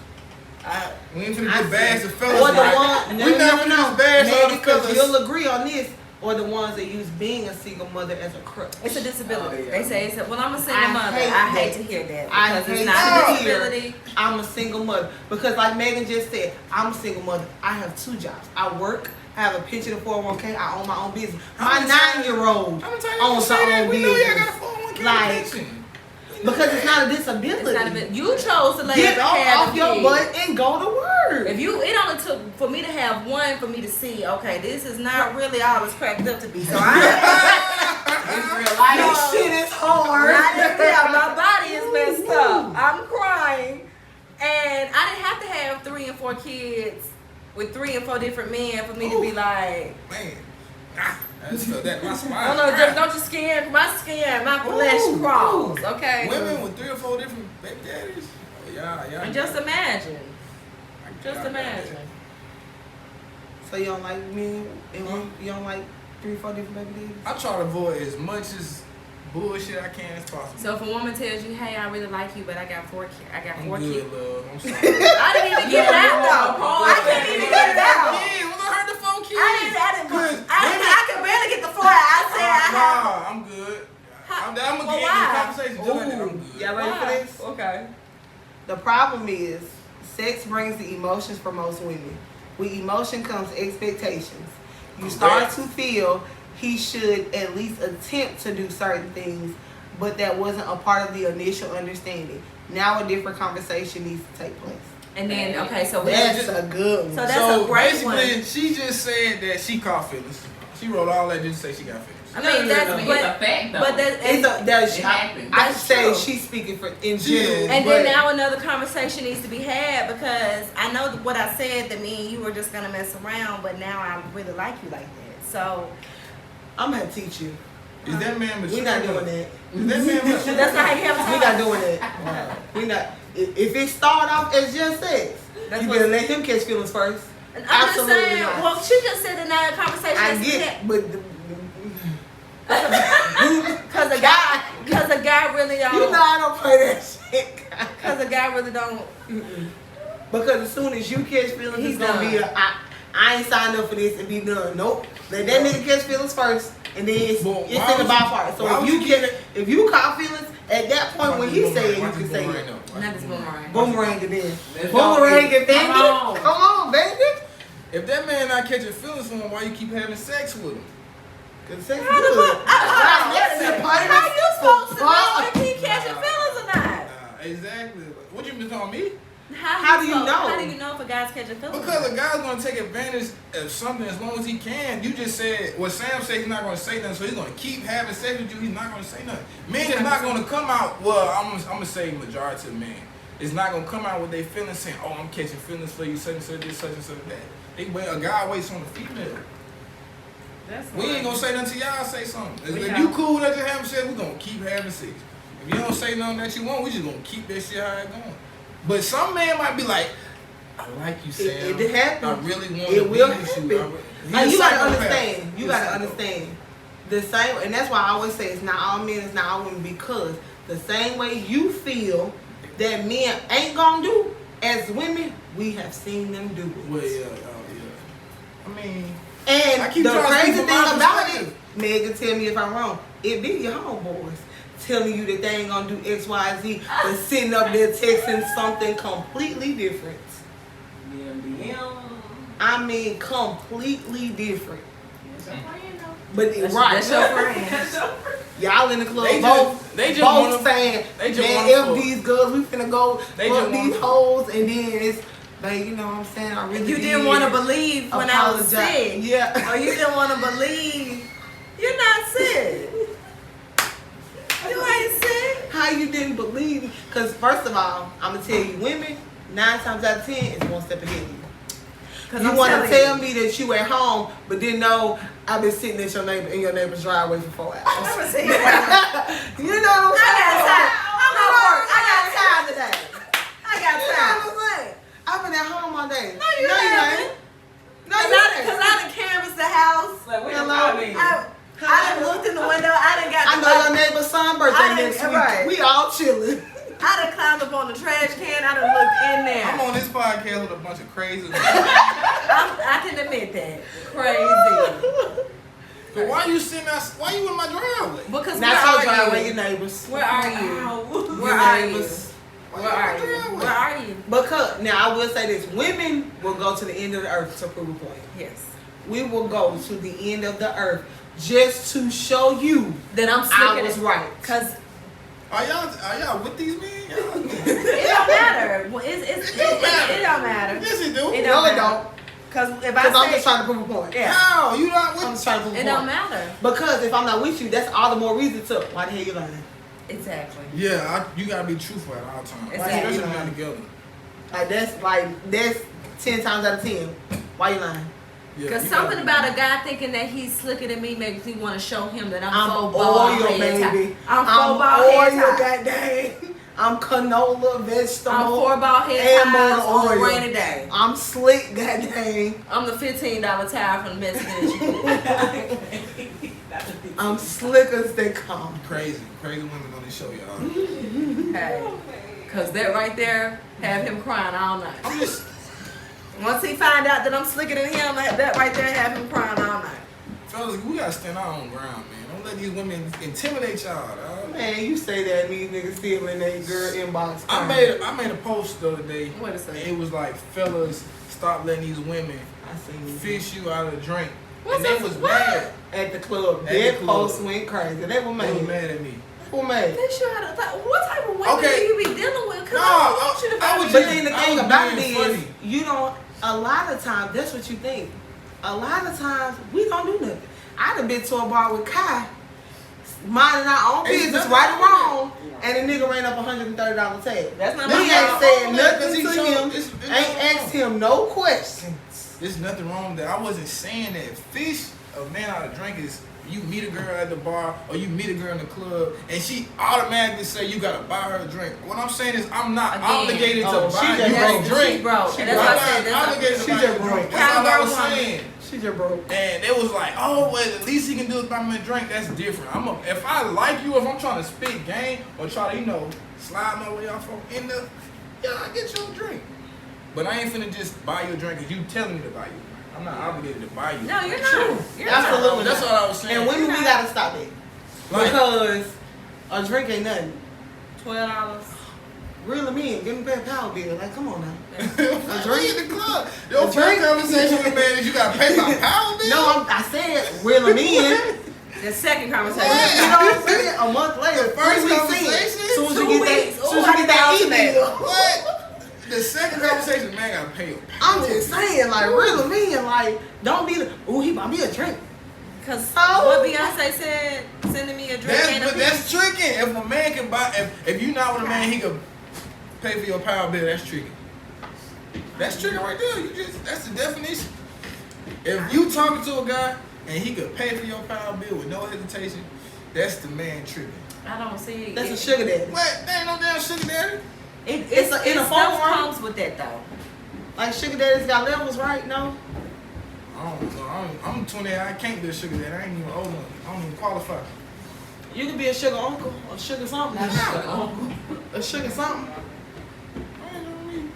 F: We ain't finna
D: I
F: get bash
D: see
F: the
D: it.
F: fellas.
D: Or the
F: right?
D: one,
F: We not finna just bash all the
D: Meg, because
F: fellas.
D: you'll agree on this. Or the ones that use being a single mother as a crutch.
E: It's a disability.
F: Oh, yeah.
E: They say it's a, well, I'm a single
D: I
E: mother.
D: hate
E: I hate
D: that.
E: to hear that
D: I
E: because
D: hate
E: it's not
D: to
E: a
D: hear.
E: disability.
D: I'm a single mother because, like Megan just said, I'm a single mother. I have 2 jobs. I work. I have a pension of 401k. I own my own business. My 9-year-old
F: How many times you
D: owns
F: say
D: her
F: that?
D: own
F: We know y'all got a
D: business.
F: 401k
D: Like,
F: pension.
D: because it's not a
E: It's
D: disability.
E: not a bit. You chose to lay
D: Get
E: up and have
D: off
E: the
D: your
E: kid.
D: butt and go to work.
E: If you, it only took for me to have one for me to see. Okay, this is not really all it's cracked up to be. So I,
A: It's real life.
D: This shit is hard.
E: my body is messed up. I'm crying, and I didn't have to have 3 and 4 kids with 3 and 4 different men for me to be like,
F: Man, that my
E: oh
F: spine.
E: no, just don't your skin, my flesh
D: Ooh,
E: crawls. Okay,
F: Women with 3 or 4 different baby daddies. Oh, y'all.
E: and just imagine, just
F: y'all got
E: imagine.
F: that.
D: So you don't like me and one? You don't like 3 or 4 different baby daddies?
F: I try to avoid as much as bullshit I can as possible.
E: So if a woman tells you, "Hey, I really like you, but I got 4
F: I'm
E: kids,"
F: good, love. I'm sorry.
E: I didn't even get it out though. I couldn't even get it out.
F: Yeah, well, I heard the 4 kids.
E: I could barely get the 4 out. I said I have.
F: Nah, I'm good. I'm gonna
E: Well,
F: get in
E: why?
F: the conversation just like that. I'm good.
D: Y'all ready for this?
E: Okay.
D: The problem is, sex brings the emotions for most women. With emotion comes expectations. You start to feel he should at least attempt to do certain things, but that wasn't a part of the initial understanding. Now a different conversation needs to take place.
E: And then okay, so
D: That's a good one.
E: So that's
F: So
E: a great
F: basically,
E: one.
F: she just said that she caught feelings. She wrote all that just to say she got feelings.
E: I mean, that's
A: It's a
E: but
A: fact though.
E: but that
D: It's
E: and,
D: a, there's,
A: It
D: I,
A: happened.
D: I
E: That's
D: say
E: true.
D: she's speaking for in
F: She is.
D: general.
E: and
D: but
E: then now another conversation needs to be had because I know that what I said that me and you were just gonna mess around, but now I really like you like that. So
D: I'm gonna teach you.
F: Is that man mature?
D: We're not doing that.
F: Is that man mature?
E: that's not how you have a
D: We're not doing that. We not. If it start off as just sex,
E: That's
D: you
E: what-
D: better let him catch feelings first.
E: I'm just
D: Absolutely
E: saying.
D: not.
E: Well, she just said in that conversation.
D: I get, but
E: because a guy really don't.
D: you know I don't play that shit.
E: Because a guy really don't.
D: Because as soon as you catch feelings,
E: He's
D: it's gonna be
E: done.
D: I ain't signed up for this and be done. Nope. Let that nigga catch feelings first, and then it's
F: Well,
D: in
F: why
D: the
F: would
D: by
F: you-
D: part. So
F: why
D: if
F: would
D: you
F: you
D: get if you caught feelings at that point when he said it, you can say it.
E: Not this boomerang.
D: Boomerang it in.
A: Let's
D: Boomerang
A: go.
D: it, baby.
A: Come on.
D: Come on, baby.
F: If that man not catching feelings for him, why you keep having sex with him?
D: Cause sex is
E: How the
D: good.
E: fuck? How
D: That's the part of
E: you supposed to know
D: fuck.
E: if he catching feelings or not?
F: Exactly. What you been telling me?
D: How do you know?
E: How do you know if a guy's catching feelings?
F: Because a guy's gonna take advantage of something as long as he can. You just said what Sam said. He's not gonna say nothing, so he's gonna keep having sex with you. He's not gonna say nothing. Men is not gonna come out. Well, I'm gonna say majority of men. It's not gonna come out with their feelings saying, "Oh, I'm catching feelings for you, such and such this, such and such that." A guy waits on the female. We ain't gonna say nothing till y'all say something. If you cool that you having sex, we gonna keep having sex. If you don't say nothing that you want, we just gonna keep that shit how it going. But some man might be like, I like you, Sam.
D: It happens.
F: I really want
D: it
F: to
D: will
F: be with
D: happen.
F: you.
D: You gotta understand. You gotta understand. The same, and that's why I always say it's not all men, it's not all women, because the same way you feel that men ain't gonna do, as women, we have seen them do it.
F: Well, yeah. I mean,
D: and
F: I keep
D: the
F: trying to
D: crazy
F: speak
D: thing
F: from my
D: about it,
F: perspective.
D: Megan, tell me if I'm wrong, it be your homeboys telling you that they ain't gonna do X, Y, Z, but sitting up there texting something completely different. I mean, completely different. But
E: That's
D: right,
E: your friend.
D: y'all in the club,
F: they just
D: both
F: wanna-
D: saying,
F: they just
D: man,
F: wanna
D: F these girls, we finna go
F: They
D: fuck
F: just
D: these
F: wanna-
D: hoes, and then it's, like, you know what I'm saying, I really
E: You didn't want to believe when I was
D: apologize.
E: sick.
D: Yeah.
E: Or you didn't want to believe you're not sick. You ain't sick.
D: How you didn't believe me? Because first of all, I'm gonna tell you, women 9 times out of 10 is one step ahead of you. You want to tell me that you at home, but didn't know I've been sitting at your neighbor in your neighbor's driveway for 4 hours.
E: Never seen
D: You know what I'm
E: I got
D: saying?
E: time. I'm at work. I got time today. I got
D: You know
E: time.
D: what I'm saying? I've been at home all day.
E: No, you haven't.
D: ain't. No,
E: Cause
D: you
E: I
D: ain't.
E: done canvassed the house.
A: Like, what you
D: Hello?
A: talking about?
E: I done looked in the window. I done got.
D: I know your neighbor's son birthday
E: I didn't-
D: next week.
E: right.
D: We all chilling.
E: I done climbed up on the trash can. I done looked in there.
F: I'm on this podcast with a bunch of crazy.
E: I can admit that. Crazy.
F: But why you sitting out? Why you in my driveway?
E: Because
D: Not your
E: where
D: driveway,
E: are
D: your
E: you?
D: neighbors.
E: Where are you? Where
D: Your
E: are you?
D: neighbors.
E: Where are you? Where are you?
D: Because now I will say this: women will go to the end of the earth to prove a point.
E: Yes.
D: We will go to the end of the earth just to show you
E: Then I'm
D: I
E: slicking
D: was
E: it.
D: right.
E: Cause
F: Are y'all with these men? Y'all-
E: it don't matter. Well, it don't matter.
F: Yes, it do.
E: It
D: No,
E: don't
D: it
E: matter.
D: don't.
E: Cause if
D: Because I'm
E: I
D: just
E: say
D: trying to prove a point.
E: yeah,
F: How? You not
D: I'm
F: with?
D: just trying to prove a
E: it
D: point.
E: don't matter.
D: Because if I'm not with you, that's all the more reason to why the hell you lying.
E: Exactly.
F: Yeah, you gotta be truthful at all times.
E: Exactly.
F: Especially when you're together.
D: That's 10 times out of 10. Why you lying?
F: Yeah,
E: Cause
F: you
E: something
F: gotta
E: about a guy thinking that he's slicker than me makes me want to show him that I'm
D: I'm
E: so bald
D: oil,
E: head
D: baby.
E: top. I'm four bald
D: oil,
E: head top.
D: goddamn. I'm canola, vegetable.
E: I'm 4 bald head
D: and
E: ties
D: more
E: on a
D: oil.
E: rainy day.
D: I'm slick, goddamn.
E: I'm the $15 towel from the Mexican.
D: I'm slick as they come.
F: Crazy women on this show, y'all.
E: Hey, cause that right there have him crying all night.
F: I'm just,
E: Once he find out that I'm slicker than him, that right there have him crying all night.
F: fellas, we gotta stand our own ground, man. Don't let these women intimidate y'all, dog.
D: Man, you say that and these niggas still in their girl inbox.
F: I made a post the other day.
E: What it say?
F: It was like, fellas, stop letting these women
D: I seen you
F: fish you out of the drink.
E: What's
F: and they
E: this?
F: was
E: What?
F: mad.
D: at the club.
F: At the
D: That
F: club.
D: post went crazy. They were
F: They was
D: mad.
F: mad at me.
D: They were mad.
E: Fish you out of what type of women
F: Okay.
E: do you be dealing with? Cause
F: No,
E: I don't want you to
F: I
E: find
F: was
D: But
F: just-
D: then the
F: I
D: thing
F: was
D: about it
F: being
D: is,
F: funny.
D: you don't. A lot of times, that's what you think. A lot of times, we don't do nothing. I done been to a bar with Kai, minding our own
F: It's
D: business,
F: nothing
D: right or
F: wrong
D: wrong, and the nigga ran up $130 tab.
E: That's not
D: We
E: my
D: ain't
E: fault.
D: said
F: Because
D: nothing
F: he
D: to
F: showed-
D: him.
F: it's
D: Ain't asked him no questions.
F: There's nothing wrong with that. I wasn't saying that. Fish a man out of drink is you meet a girl at the bar or you meet a girl in the club and she automatically say you gotta buy her a drink. What I'm saying is I'm not
E: Again.
F: obligated to
D: Oh, she
F: buy
D: just
F: you
D: broke.
F: a drink.
E: She broke.
D: She
E: And that's why I
F: I'm
E: said
F: not
E: that's
F: obligated to
D: she
F: buy
D: just
F: you a
D: broke.
F: drink. That's all I was
E: Kind of
F: saying.
D: She just broke.
F: And it was like, oh, well, the least he can do is buy me a drink. That's different. If I like you, if I'm trying to spit game or try to, slide my way off in the, I'll get you a drink. But I ain't finna just buy you a drink because you telling me to buy you a drink. I'm not obligated to buy you.
E: No, you're not. You're
D: Absolutely.
F: That's what I was saying.
D: And women, we gotta stop it.
F: Like-
D: Because a drink ain't nothing.
E: $12.
D: Real men, give me that power bill. Like, come on now.
F: A drink in the club. Your
D: A
F: first
D: drink?
F: conversation with a man is you gotta pay my power bill?
D: No, I said real men.
E: The second conversation.
F: What?
D: You know what I'm saying? A month later,
F: The first
D: 3 weeks in.
F: conversation?
D: Soon as
E: 2
D: you get
E: weeks.
D: that, soon
E: Ooh,
D: as
E: I
D: you get that
E: need to
D: email.
F: What? The second conversation, man, gotta pay your
D: I'm just saying, like, real men, like, don't be the, ooh, he bought me a drink.
E: Cause
D: Oh.
E: what Beyonce said, sending me a drink ain't a
F: But that's tricky. If a man can buy, if you not with a man, he can pay for your power bill. That's tricky. That's tricky right there. That's the definition. If you talking to a guy and he could pay for your power bill with no hesitation, that's the man tripping.
E: I don't see.
D: That's a sugar daddy.
F: What? There ain't no damn sugar daddy.
D: It's a- in a
E: it
D: phone
E: stuff
D: line?
E: comes with that though.
D: Like, sugar daddy's got levels, right? No?
F: I don't know. I'm 20. I can't be a sugar daddy. I ain't even old enough. I don't even qualify.
D: You could be a sugar uncle or sugar something. A sugar something.
F: I ain't know me.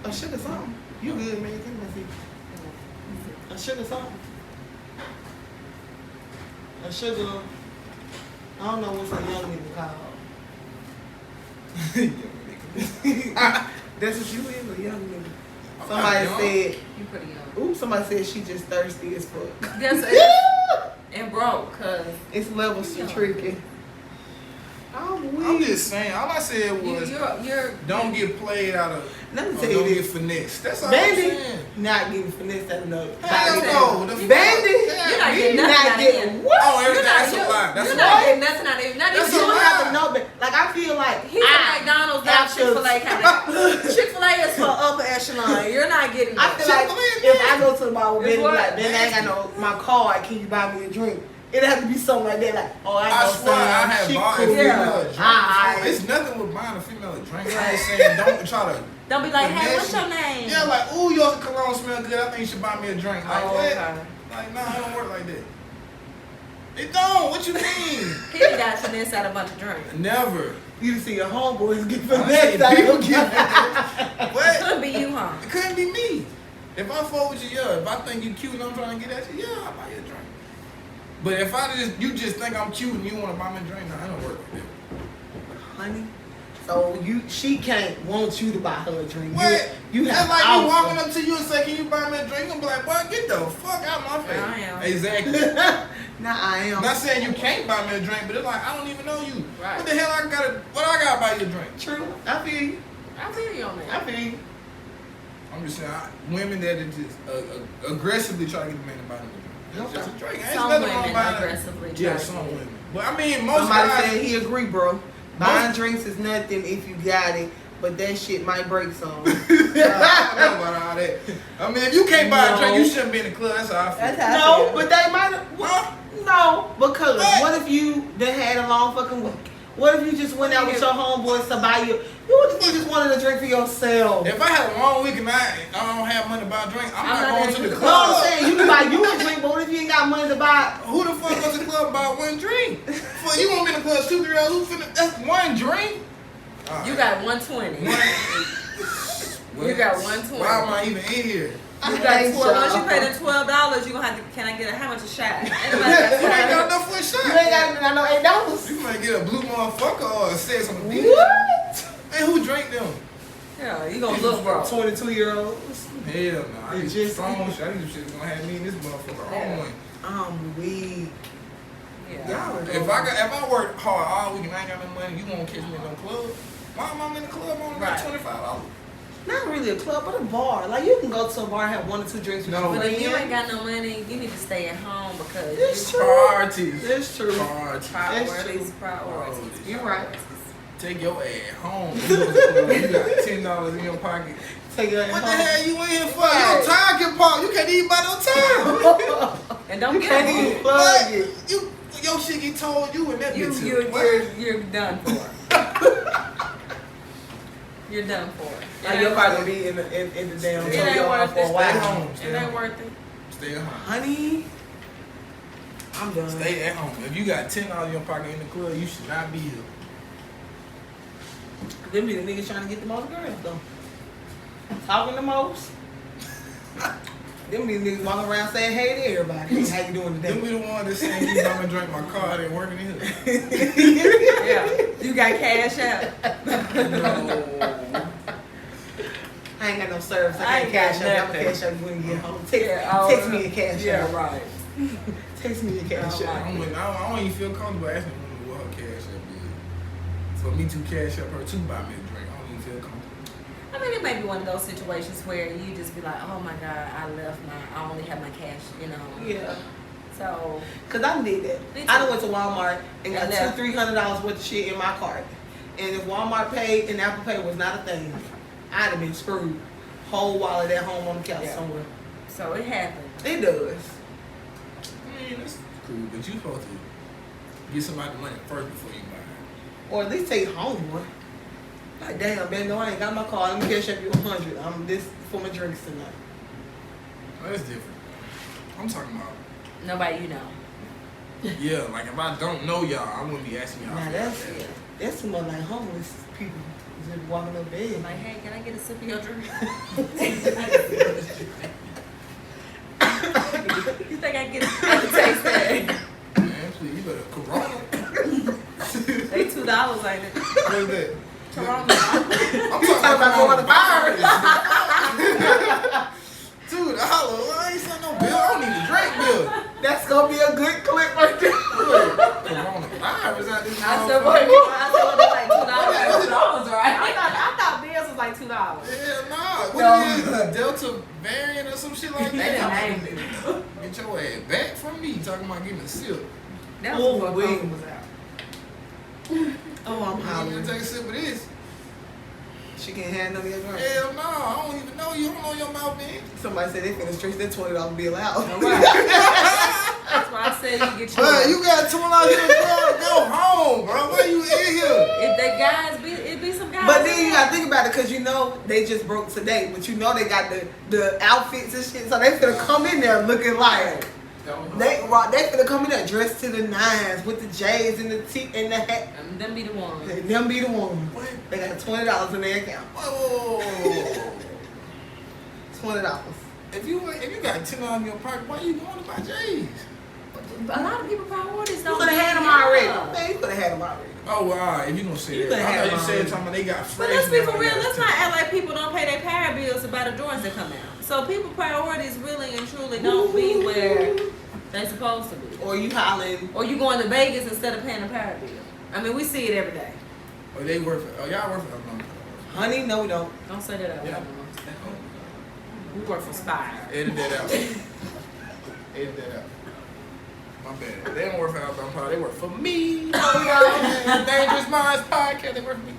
D: A sugar something. You good, man. Think about it. A sugar something. A sugar. I don't know what's a young nigga called. That's what you is, a young nigga. Somebody
F: young.
D: said,
E: You pretty young.
D: ooh, somebody said she just thirsty as fuck.
E: Yes, it- and broke, cause
D: It's levels to tricky. I'm weak.
F: I'm just saying. All I said was
E: you're
F: don't get played out of.
D: Let me
F: Or
D: tell you
F: don't get
D: this.
F: finessed. That's all
D: Baby,
F: I'm saying.
D: not getting finessed out of no.
F: Hell no. The
D: Baby,
F: fuck?
E: you're not
F: Yeah,
E: getting
F: me.
E: nothing
D: not
E: out of
D: getting
E: him.
D: what?
F: Oh, everything. That's a
E: you're-
F: lie. That's
E: You're
F: a
E: not
F: lie.
E: getting nothing out of him. Not
F: That's
E: even
D: You
F: a
D: don't
F: lie.
D: have to know that. Like, I feel like
E: He's a McDonald's, not
D: after-
E: Chick-fil-A kind of. Chick-fil-A is for upper echelon. You're not getting
D: I
E: that.
D: feel like
F: Chick-fil-A
D: if I go to the bar with
E: It's
D: Benny,
E: what?
D: like, Ben, I ain't got no my card. Can you buy me a drink? It has to be something like that. Like, oh, I
F: I
D: know
F: swear I have
D: she
F: bought a
D: cool.
F: female a drink.
D: Alright.
F: before. It's nothing with buying a female a drink. I ain't saying don't try to.
E: Don't be like, hey, what's
F: finesse
E: your
F: me.
E: name?
F: Yeah, like, ooh, your cologne smell good. I think you should buy me a drink. Like,
E: Oh,
F: what?
E: okay.
F: Like, nah, it don't work like that. It don't. What you mean?
E: He done got finesse out a bunch of drinks.
F: Never.
D: You see your homeboys get
F: I
D: finessed
F: say
D: out
F: people
D: of
F: get
D: them.
F: What?
E: Could be you, huh?
F: It couldn't be me. If I fuck with you, yeah. If I think you cute and I'm trying to get at you, yeah, I'll buy you a drink. But if you just think I'm cute and you want to buy me a drink, nah, it don't work like that.
D: Honey, so she can't want you to buy her a drink.
F: What?
D: You have
F: That's like
D: to
F: me
D: offer.
F: walking up to you and say, can you buy me a drink? I'm like, boy, get the fuck out my face.
E: I am.
F: Exactly.
D: Nah, I am.
F: Not saying you can't buy me a drink, but it's like, I don't even know you.
E: Right.
F: What the hell what I gotta buy you a drink?
D: True. I feel you.
E: I feel you on
D: I
E: that.
D: feel you.
F: I'm just saying, women that are just aggressively try to get the man to buy them a drink. It's just a drink. Ain't
E: Some
F: nothing wrong
E: women
F: buying it.
E: aggressively
F: Yeah,
E: try
F: some
E: to.
F: women. But I mean, most
D: Somebody
F: guys.
D: said he agree, bro. Buying drinks is nothing if you got it, but that shit might break some.
F: I don't know about all that. I mean, if you can't buy a drink,
D: No.
F: you shouldn't be in the club. That's how I feel.
E: That's how I
D: No,
E: feel.
D: but they might.
F: Huh?
D: No, because
F: What?
D: what if you done had a long fucking week? What if you just went out with your homeboys to buy you? What if you just wanted a drink for yourself?
F: If I had a long week and I don't have money to buy a drink, I'm
E: I'm
F: not
E: not
F: going
E: gonna
F: to
E: use
F: the
E: the
D: No, I'm
F: club.
D: saying you can buy you a drink, but what if you ain't got money to buy?
F: Who the fuck goes to the club and buy one drink? Fuck, you want me in the club 2-3 hours? Who finna? That's one drink. All
E: You
F: right.
E: got 120. You got 120.
F: Why am I even in here?
E: You
D: I
E: got
D: hate
E: 12. Once you
D: y'all.
E: pay the $12, you gonna have to. Can I get how much a shot? Anybody
F: You ain't
E: got
F: got enough for a shot.
D: You ain't got I know $8.
F: You might get a blue motherfucker or a sex on the beach.
D: What?
F: Man, who drank them?
E: Yeah, you gonna look broke.
D: 22-year-olds.
F: Hell no. I
D: It
F: need
D: just-
F: strong shit. I need shit gonna have me in this motherfucker on one.
D: I'm weak.
E: Yeah.
D: Y'all are
F: If I work hard all week and I ain't got no money, you won't catch me in no club. Why am I in the club? I only got
E: Right.
F: $25.
D: Not really a club, but a bar. Like you can go to a bar and have 1 or 2 drinks with
F: No.
D: your
E: But if you
D: friends.
E: ain't got no money, you need to stay at home because
D: It's
E: you
D: true.
F: Priorities.
D: That's true.
F: Priorities.
E: priorities.
F: Priorities.
D: You're right.
F: Take your ass home. You go to the club, you got $10 in your pocket.
D: Take it
F: What the
D: home.
F: hell you in here for?
D: Right.
F: Your tire get parked. You can't even buy no tire.
E: And don't
D: You
E: get
D: can't
E: home.
D: even plug
F: What?
D: it.
F: Your shit get told you and that bitch.
E: You're done for. You're done for.
D: Like your car gonna be in the damn
E: It ain't
D: yard
E: worth
D: for a
E: it.
F: Stay
D: while.
F: home.
E: It
F: Stay
E: ain't
F: home.
E: worth it.
F: Stay at home.
D: Honey, I'm done.
F: Stay at home. If you got $10 in your pocket in the club, you should not be here.
D: Them be the niggas trying to get the most girls though. Talking the most. Them be the niggas walking around saying hey to everybody. How you doing
F: Them
D: today?
F: be the one that saying you gonna drink my car, I didn't work in here.
E: Yeah. You got cash out.
F: No.
D: I ain't got no service.
E: I
D: I
E: ain't
D: can't cash
E: got
D: out. I'm
E: nothing.
D: gonna cash out you when you get home. Text,
E: Yeah,
D: text me your cash
E: Yeah,
D: out.
E: right.
D: Text me your cash
E: Yeah,
D: out.
F: I don't even feel comfortable asking a woman what her cash up is. For me to cash up her to buy me a drink, I don't even feel comfortable.
E: I mean, it may be one of those situations where you just be like, oh my God, I only have my cash, you know.
D: Yeah.
E: So.
D: Cause I did that.
E: Me too.
D: I done went to Walmart and got
E: And left.
D: $200-$300 worth of shit in my cart. And if Walmart Pay and Apple Pay was not a thing, I'd have been screwed. Whole wallet at home on the couch
E: Yeah.
D: somewhere.
E: So it happened.
D: It does.
F: I mean, that's cool, but you supposed to get somebody the money first before you buy it.
D: Or at least take home one. Like, damn, man, no, I ain't got my car. Let me cash up you 100. I'm this for my drinks tonight.
F: Oh, that's different. I'm talking about,
E: Nobody you know.
F: yeah, like if I don't know y'all, I wouldn't be asking y'all.
D: Now
F: for
D: that's
F: that.
D: that's too much like homeless people just walking up bed.
E: Like, hey, can I get a sip of your drink? You think I get a taste that?
F: Man, please, you better Corona.
E: They $2, ain't it?
F: What is that?
E: Corona.
F: I'm talking about coronavirus. $2. I ain't sent no bill. I don't need a drink bill.
D: That's gonna be a good clip right there.
F: Coronavirus out this
E: I said,
F: motherfucker.
E: what? They like $2.
A: $2, right?
E: I thought bills was like $2.
F: Hell nah. What it is? A Delta variant or some shit like
E: They
F: that?
E: didn't name it.
F: Get your ass back from me. Talking about getting a sip.
E: That was before
D: wait.
E: COVID was out.
D: Oh, I'm
F: You gonna
D: hollering.
F: take a sip of this?
D: She can't have none of your drink.
F: Hell no. I don't even know you. I don't know your mouth, man.
D: Somebody said they finna stretch that $20 bill out.
E: That's why I said you get your.
F: But you got $2 in the club. Go home, bro. Why you in here?
E: If the guys it be some guys.
D: But then you gotta think about it, cause you know they just broke today, but you know they got the outfits and shit, so they finna come in there looking like they finna come in there dressed to the nines with the J's and the T and the hat.
E: Them be the ones.
D: And them be the ones. They got $20 in their account.
F: Whoa.
D: $20.
F: If you got $10 in your pocket, why you going to buy J's?
E: A lot of people priorities
D: You
E: don't.
D: could have had them already. Man, you could have had them already.
F: Oh, well, all right. If you gonna say
D: You
F: that,
D: coulda
F: I
D: had
F: thought you
D: mine.
F: said something they got fresh.
E: But let's be for
F: now,
E: real.
F: they got
E: Let's not act like people don't pay their power bills to buy the Jordans that come out. So people priorities really and truly don't be where they supposed to be.
D: Or you hollering.
E: Or you going to Vegas instead of paying a power bill. I mean, we see it every day.
F: Oh, they work for. Oh, y'all work for.
D: Honey, no we don't.
E: Don't say that out
F: Yeah.
E: loud. We work for Spire.
F: Edit that out. Edit that out. My bad. They don't work for Alabama Power. They work for me. Dangerous Minds Podcast. They work for me.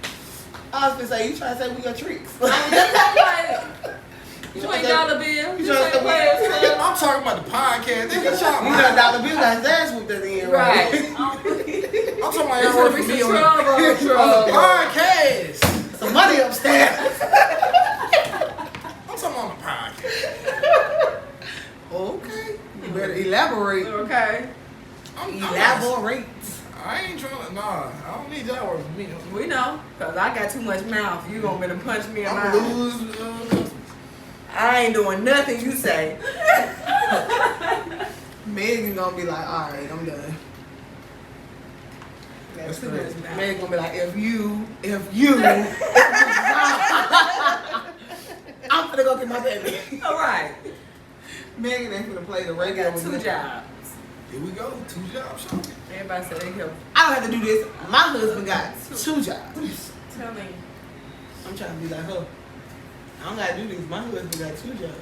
D: I was gonna say, you trying to say we got tricks.
E: You ain't dollar bill. You
D: trying to
E: ain't
D: say
E: players.
F: I'm talking about the podcast. They get y'all.
D: You know, $1 bill got his ass whooped at the end,
E: Right.
F: I'm talking about
E: There's
F: y'all work
E: gonna
F: for
E: be
F: me
E: some
F: on the
E: trouble.
F: podcast.
D: Some money upstairs.
F: I'm talking about the podcast.
D: Okay. You better elaborate.
E: Okay.
D: Elaborate.
F: I ain't trying to. Nah, I don't need y'all work for me.
E: We know, cause I got too much mouth. You gonna better punch me in
F: I'm
E: my
F: gonna lose customers.
E: I ain't doing nothing you say.
D: Megan gonna be like, all right, I'm done.
F: That's crazy.
D: Megan gonna be like, if you, I'm gonna go get my baby.
E: All right.
D: Megan ain't gonna play the
E: I
D: radio.
E: got
D: with
E: 2
D: me.
E: jobs.
F: Here we go. 2 jobs. Shop.
E: Everybody said they help.
D: I don't have to do this. My husband got 2 jobs.
E: Tell me.
D: I'm trying to be like her. I don't gotta do this. My husband got 2 jobs.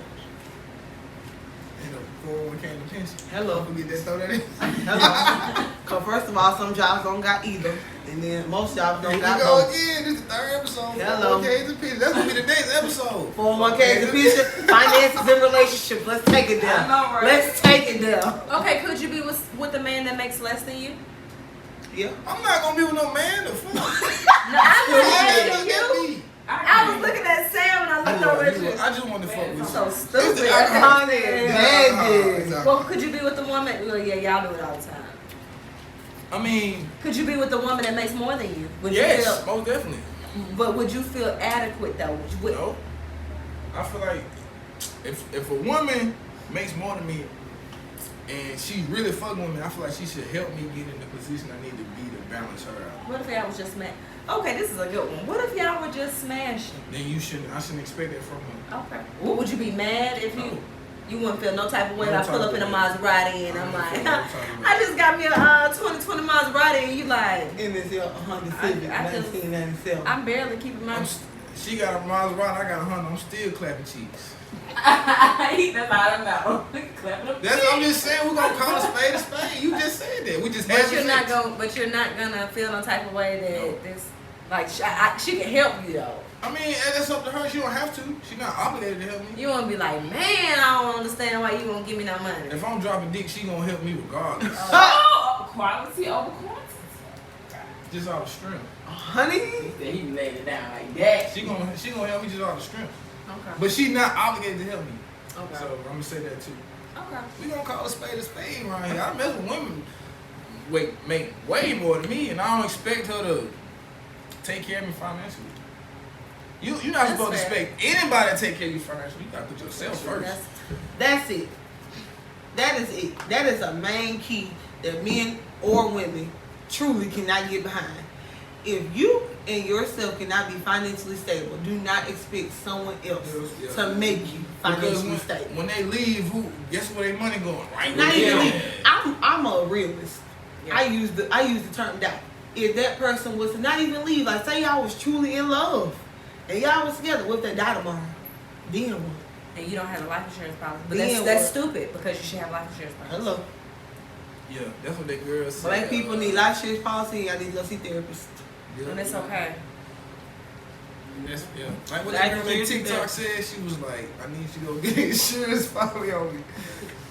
F: And a 401k and a pension.
D: Hello.
F: Don't forget that. Throw that in.
D: Hello. Cause first of all, some jobs don't got either, and then most jobs
F: Here
D: don't
F: we
D: got
F: go
D: both.
F: again. This is the 3rd episode.
D: Hello.
F: 401k and pension. That's gonna be the next episode.
D: 401k is a pension, finances and relationships. Let's take it there.
E: I know, right?
D: Let's take it there.
E: Okay, could you be with a man that makes less than you?
D: Yeah.
F: I'm not gonna be with no man. The fuck.
E: No, I
F: Look
E: was
F: at
E: asking you.
F: me.
E: I was looking at Sam and I looked over at you.
F: I just want to fuck with you.
E: So stupid.
D: Honey, baby.
E: Well, could you be with a woman? Well, yeah, y'all do it all the time.
F: I mean,
E: Could you be with a woman that makes more than you? Would
F: yes,
E: You feel,
F: most definitely.
E: but would you feel adequate though? Would,
F: No. I feel like if a woman makes more than me and she's really fucking with me, I feel like she should help me get in the position I need to be to balance her out.
E: What if y'all was just smash? Okay, this is a good one. What if y'all were just smashing?
F: Then I shouldn't expect that from her.
E: Okay. Well, would you be mad if
F: No.
E: you wouldn't feel no type of way?
F: No
E: If I pull
F: type
E: up in a
F: of way.
E: Maserati and I'm
F: No
E: like,
F: type of way.
E: I just got me a 2020 Maserati and you like,
D: And it's your Honda Civic,
E: I just-
D: 1997.
E: I'm barely keeping my.
F: She got a Maserati, I got a Honda. I'm still clapping cheeks.
A: That's all I know. Clapping up.
F: I'm just saying we're gonna call a spade a spade. You just said that. We just had
E: But you're not gonna feel no type of way that this, like, she can help you though.
F: I mean, that's up to her. She don't have to. She's not obligated to help me.
E: You wanna be like, man, I don't understand why you won't give me no money.
F: If I'm dropping dick, she gonna help me regardless.
A: Oh, quality over quantity.
F: Just out of strength.
D: Honey,
A: He laid it down like that.
F: She gonna help me just out of strength.
E: Okay.
F: But she's not obligated to help me.
E: Okay.
F: So I'm gonna say that too.
E: Okay.
F: We gonna call a spade around here. I mess with women make way more than me, and I don't expect her to take care of me financially. You're not
E: That's
F: supposed
E: fair.
F: to expect anybody to take care of you financially. You gotta put yourself first.
D: that's it. That is it. That is a main key that men or women truly cannot get behind. If you and yourself cannot be financially stable, do not expect someone else
F: Yeah.
D: to make you
F: Because
D: financially stable.
F: when they leave, guess where their money going? Right
D: Not
F: there.
D: even me. I'm a realist.
E: Yeah.
D: I use the term doubt. If that person was to not even leave, like say y'all was truly in love and y'all was together, what if they die tomorrow? Then what?
E: And you don't have a life insurance policy. But
D: Then
E: that's
D: what?
E: stupid because you should have life insurance policy.
D: Hello.
F: Yeah, that's what that girl said.
D: Black people need life insurance policy and I need to go see therapists.
F: Yeah.
E: And it's okay.
F: That's, yeah. Like what
D: Life
F: that girl on
D: insurance is
F: TikTok
D: there.
F: said, she was like, I need you to go get insurance policy on me.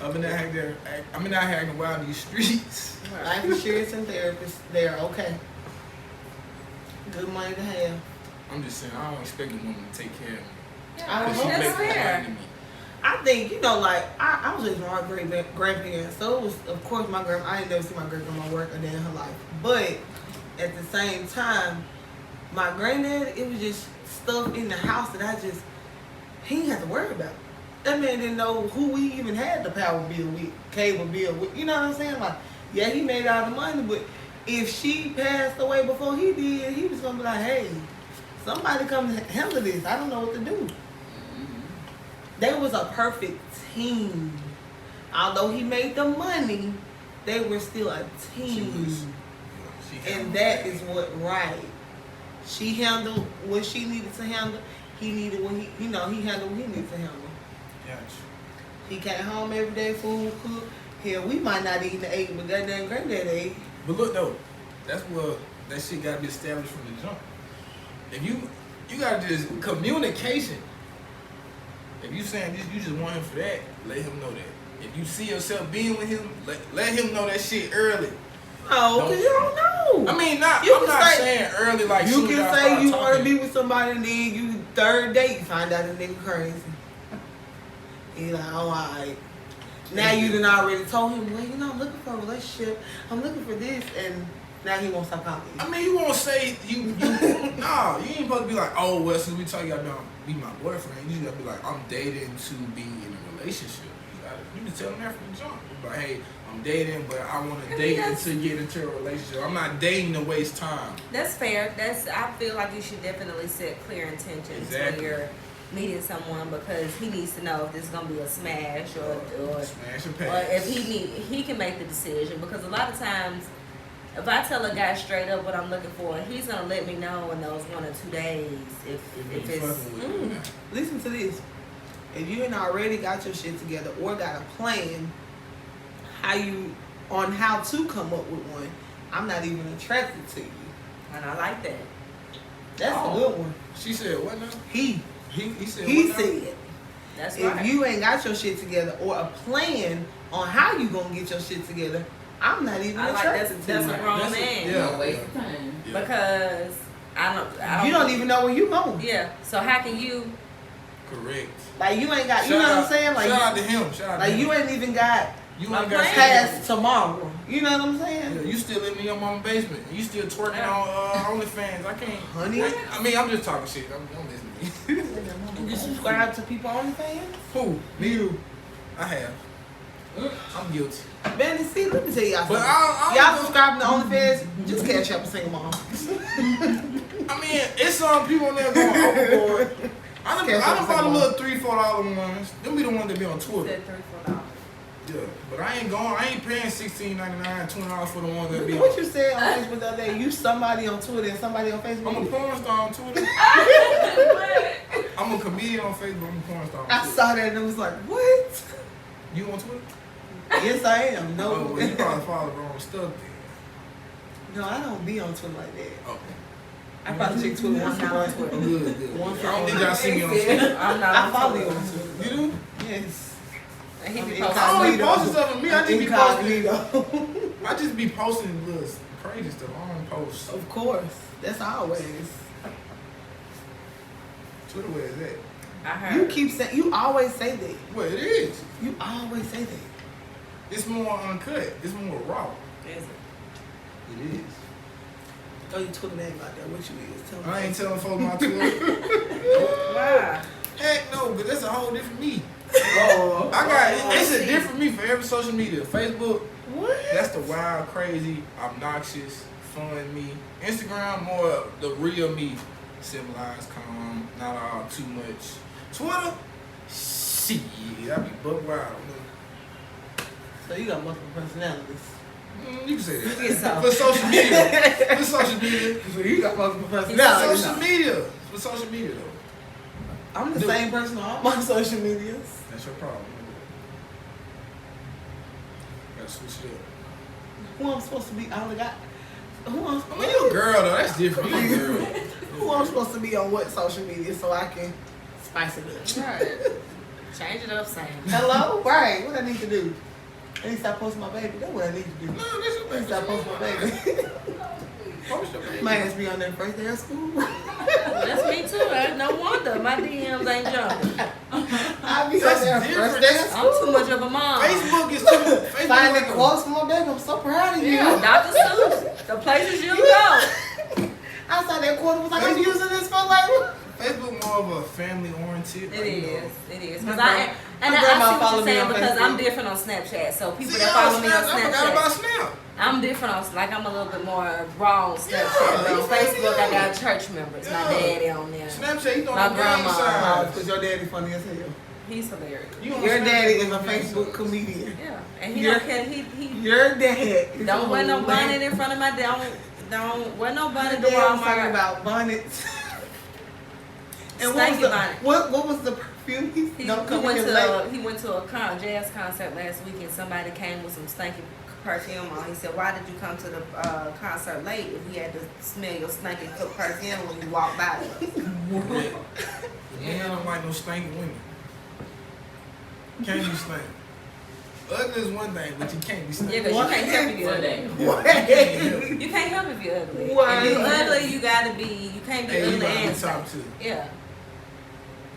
F: I've been out here acting wild in these streets.
D: Life insurance and therapists, they are okay. Good money to have.
F: I'm just saying, I don't expect a woman to take care of me.
D: I
F: Because
D: don't
F: she
D: know.
E: That's
F: makes more
E: fair.
F: money than me.
D: I think, like, I was with my great grandparents, so it was, of course, I ain't never seen my great grandma work a day in her life. But at the same time, my granddad, it was just stuff in the house that he didn't have to worry about. That man didn't know who we even had the power bill with, cable bill with. You know what I'm saying? Like, yeah, he made all the money, but if she passed away before he did, he was gonna be like, hey, somebody come handle this. I don't know what to do. They was a perfect team. Although he made the money, they were still a team. And that is right. She handled what she needed to handle. He needed what he handled what he needed to handle.
F: Gotcha.
D: He came home every day, food cooked. Hell, we might not even ate, but goddamn granddad ate.
F: But look though, that's what that shit gotta be established from the jump. If you gotta just communication. If you saying this, you just want him for that, let him know that. If you see yourself being with him, let him know that shit early.
D: No, because you don't know.
F: I mean,
D: You
F: I'm
D: can
F: not
D: say-
F: saying early like
D: You
F: soon
D: can
F: as I
D: say
F: start
D: you want to
F: talking.
D: be with somebody and then you third date, you find out the nigga crazy. You like, oh, alright. Now you done already told him, well, I'm looking for a relationship. I'm looking for this, and now he won't stop calling you.
F: I mean, you won't say you nah, you ain't supposed to be like, oh well, since we talk, you gotta be my boyfriend. You just gotta be like, I'm dating to be in a relationship. You can tell them that from the jump. But hey, I'm dating, but I want to date to get into a relationship. I'm not dating to waste time.
E: That's fair. I feel like you should definitely set clear intentions
F: Exactly.
E: when you're meeting someone because he needs to know if this is gonna be a smash or
F: Smash and
E: or
F: pass.
E: if he can make the decision because a lot of times if I tell a guy straight up what I'm looking for, he's gonna let me know in those 1 or 2 days if
F: you
E: it's
F: fucking with it.
D: Listen to this. If you ain't already got your shit together or got a plan on how to come up with one, I'm not even attracted to you.
E: and I like that.
D: That's
F: Oh.
D: a good one.
F: She said what now?
D: He
F: He said
D: he
F: what now?
D: said,
E: That's
D: if
E: right.
D: you ain't got your shit together or a plan on how you gonna get your shit together, I'm not even
E: I like
D: attracted
E: that's
D: to
E: a
D: you.
E: grown
F: That's a-
E: man
F: yeah.
A: Don't waste your time.
F: Yeah.
E: because I
D: You don't even know where you going.
E: Yeah. So how can you?
F: Correct.
D: Like you ain't got. You
F: Shout
D: know what
F: out-
D: I'm saying? Like
F: shout out to him. Shout out
D: like
F: to
D: you
F: him.
D: ain't even got
F: You
E: My
F: ain't got
E: plan.
D: past tomorrow. You know what I'm saying?
F: Yeah, you still living in your mama's basement. You still twerking on OnlyFans. I can't.
D: Honey.
F: I mean, I'm just talking shit. I'm listening to you.
D: And you subscribe to people on OnlyFans?
F: Who? Me? You? I have. I'm guilty.
D: Benny, see, let me tell y'all
F: But
D: something.
F: I
D: Y'all subscribing to OnlyFans? Just catch up and single mom.
F: mean, it's some people on there going overboard. I done bought a little $3-4 ones. Them be the ones that be on Twitter.
E: Said $3-4.
F: Yeah, but I ain't paying $16.99, $20 for the ones that be
D: What
F: on.
D: you said on Facebook the other day? You somebody on Twitter and somebody on Facebook.
F: I'm a porn star on Twitter. I'm a comedian on Facebook. I'm a porn star on
D: I
F: Twitter.
D: saw that and it was like, what?
F: You on Twitter?
D: Yes, I am. No,
F: Oh, well, you probably follow the wrong stuff then.
D: no, I don't be on Twitter like that.
F: Oh,
D: I probably check Twitter once in a
E: I'm not on
D: while.
E: Twitter.
F: good.
D: Once
F: I don't think y'all see me on Twitter.
E: I'm not
D: I
E: on
D: follow you
E: Twitter.
D: on Twitter.
F: You do?
D: Yes.
E: And he
D: I'm
E: be
F: I
E: posting.
F: don't be posting stuff of me. I just be posting.
D: Incognito.
F: I just be posting little crazy stuff. I don't post.
D: Of course. That's always.
F: Twitter, where is that?
E: I heard.
D: You keep saying, you always say that.
F: Well, it is.
D: You always say that.
F: It's more uncut. It's more raw.
E: Is it?
F: It is.
D: Oh, you Twitter name out there. What you is? Tell me.
F: I ain't telling folks my Twitter.
E: Why?
F: Heck no, but that's a whole different me.
D: Oh,
F: I got it's a different me for every social media. Facebook,
D: what?
F: that's the wild, crazy, obnoxious, fun me. Instagram, more the real me, civilized, calm, not all too much. Twitter, shit, I be buck wild.
D: So you got multiple personalities.
F: You can say
E: You
F: that.
E: get so.
F: For social media, for social media,
D: So you got multiple
F: for
D: personalities.
F: social media, for social media though.
D: I'm the
F: Dude.
D: same person on all my social medias.
F: That's your problem. Gotta switch it up.
D: Who I'm supposed to be? I only got. Who I'm,
F: I mean, you a girl though. That's different. You a girl.
D: who I'm supposed to be on what social media so I can spice it up?
E: Right. Change it up, Sam.
D: Hello? Right. What I need to do? I need to stop posting my baby. That's what I need to do.
F: No, that's your
D: I need to stop posting my baby.
F: Post your baby.
D: My ass be on that first day of school.
E: That's me too. No wonder my DMs ain't jumping.
D: I be
F: That's
D: on there
F: different.
D: first day of
E: I'm
D: school.
E: too much of a mom.
F: Facebook is too. Facebook
D: Finding
F: like a-
D: quotes for my baby. I'm so proud of you.
E: Yeah, Dr. Seuss. The places you go.
D: I saw that quote. Was like, I'm using this for like.
F: Facebook more of a family oriented.
E: It is. It is.
D: My
E: Because I
D: grandma
E: see what you're
D: followed me
E: saying
D: on
E: because
D: Facebook.
E: I'm different on Snapchat. So people
F: See,
E: that follow me on
F: I forgot
E: Snapchat,
F: about Snap.
E: I'm different on, like I'm a little bit more raw on Snapchat. But on Facebook, I got church members. My daddy on there.
F: Snapchat, you
E: My
F: throwing the gang
E: grandma.
D: Because
F: signs.
D: your daddy funny as hell.
E: He's hilarious.
F: You on
D: Your
F: Snapchat,
D: daddy is a
F: throwing gang
D: Facebook
F: signs.
D: comedian.
E: Yeah, and he
D: Your-
E: don't care. He
D: Your dad is
E: don't wear no
D: on
E: bonnet in front of my don't wear no
D: My
E: bonnet
D: dad
E: to
D: was talking
E: Walmart.
D: about bonnets. And
E: Stanky bonnet.
D: what was the perfume?
E: He,
D: Don't
E: he
D: come
E: went
D: in
E: to
D: here
E: a,
D: late.
E: he went to a jazz concert last week and somebody came with some stinky perfume on. He said, "Why did you come to the concert late if we had to smell your stinky perfume when you walked by us?"
F: Man, I don't like no stinking women. Can't be stank. Ugly is one thing, but you can't be stank.
E: Yeah, because you can't help if you're
A: One
E: ugly.
A: day.
E: You can't help if you're ugly.
D: Why?
E: If you're ugly, you gotta be. You can't be
F: Hey, you
E: ugly
F: gotta
E: and
F: be top
E: stank.
F: two.
E: Yeah,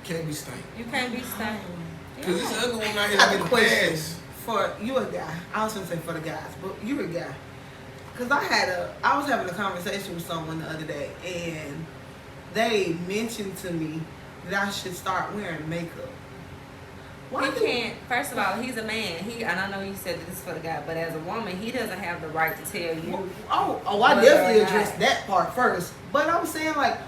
F: Can't be stank.
E: you can't be stank.
F: Cause this ugly one out
D: I
F: here
D: have
F: get
D: a
F: a
D: question
F: pass.
D: for you, a guy. I was gonna say for the guys, but you're a guy. Cause I was having a conversation with someone the other day, and they mentioned to me that I should start wearing makeup. Why
E: He
D: do-
E: can't. First of all, he's a man. And I know you said that this is for the guy, but as a woman, he doesn't have the right to tell you.
D: I
E: Whether
D: definitely
E: or not-
D: addressed that part first. But I'm saying, like,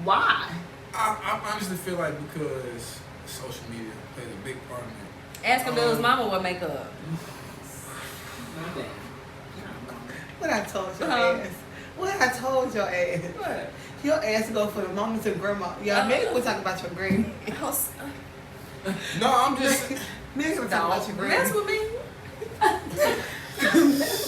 D: why?
F: I honestly feel like because social media plays a big part in it.
E: Ask him if his mama wear makeup.
D: What I told your
E: Uh-huh.
D: ass? What I told your ass?
E: What?
D: Your ass go for the mama to grandma. Yeah, maybe we'll talk about your granny.
F: No, I'm just.
D: Maybe we'll talk about your
E: Don't mess
D: granny.
E: with me.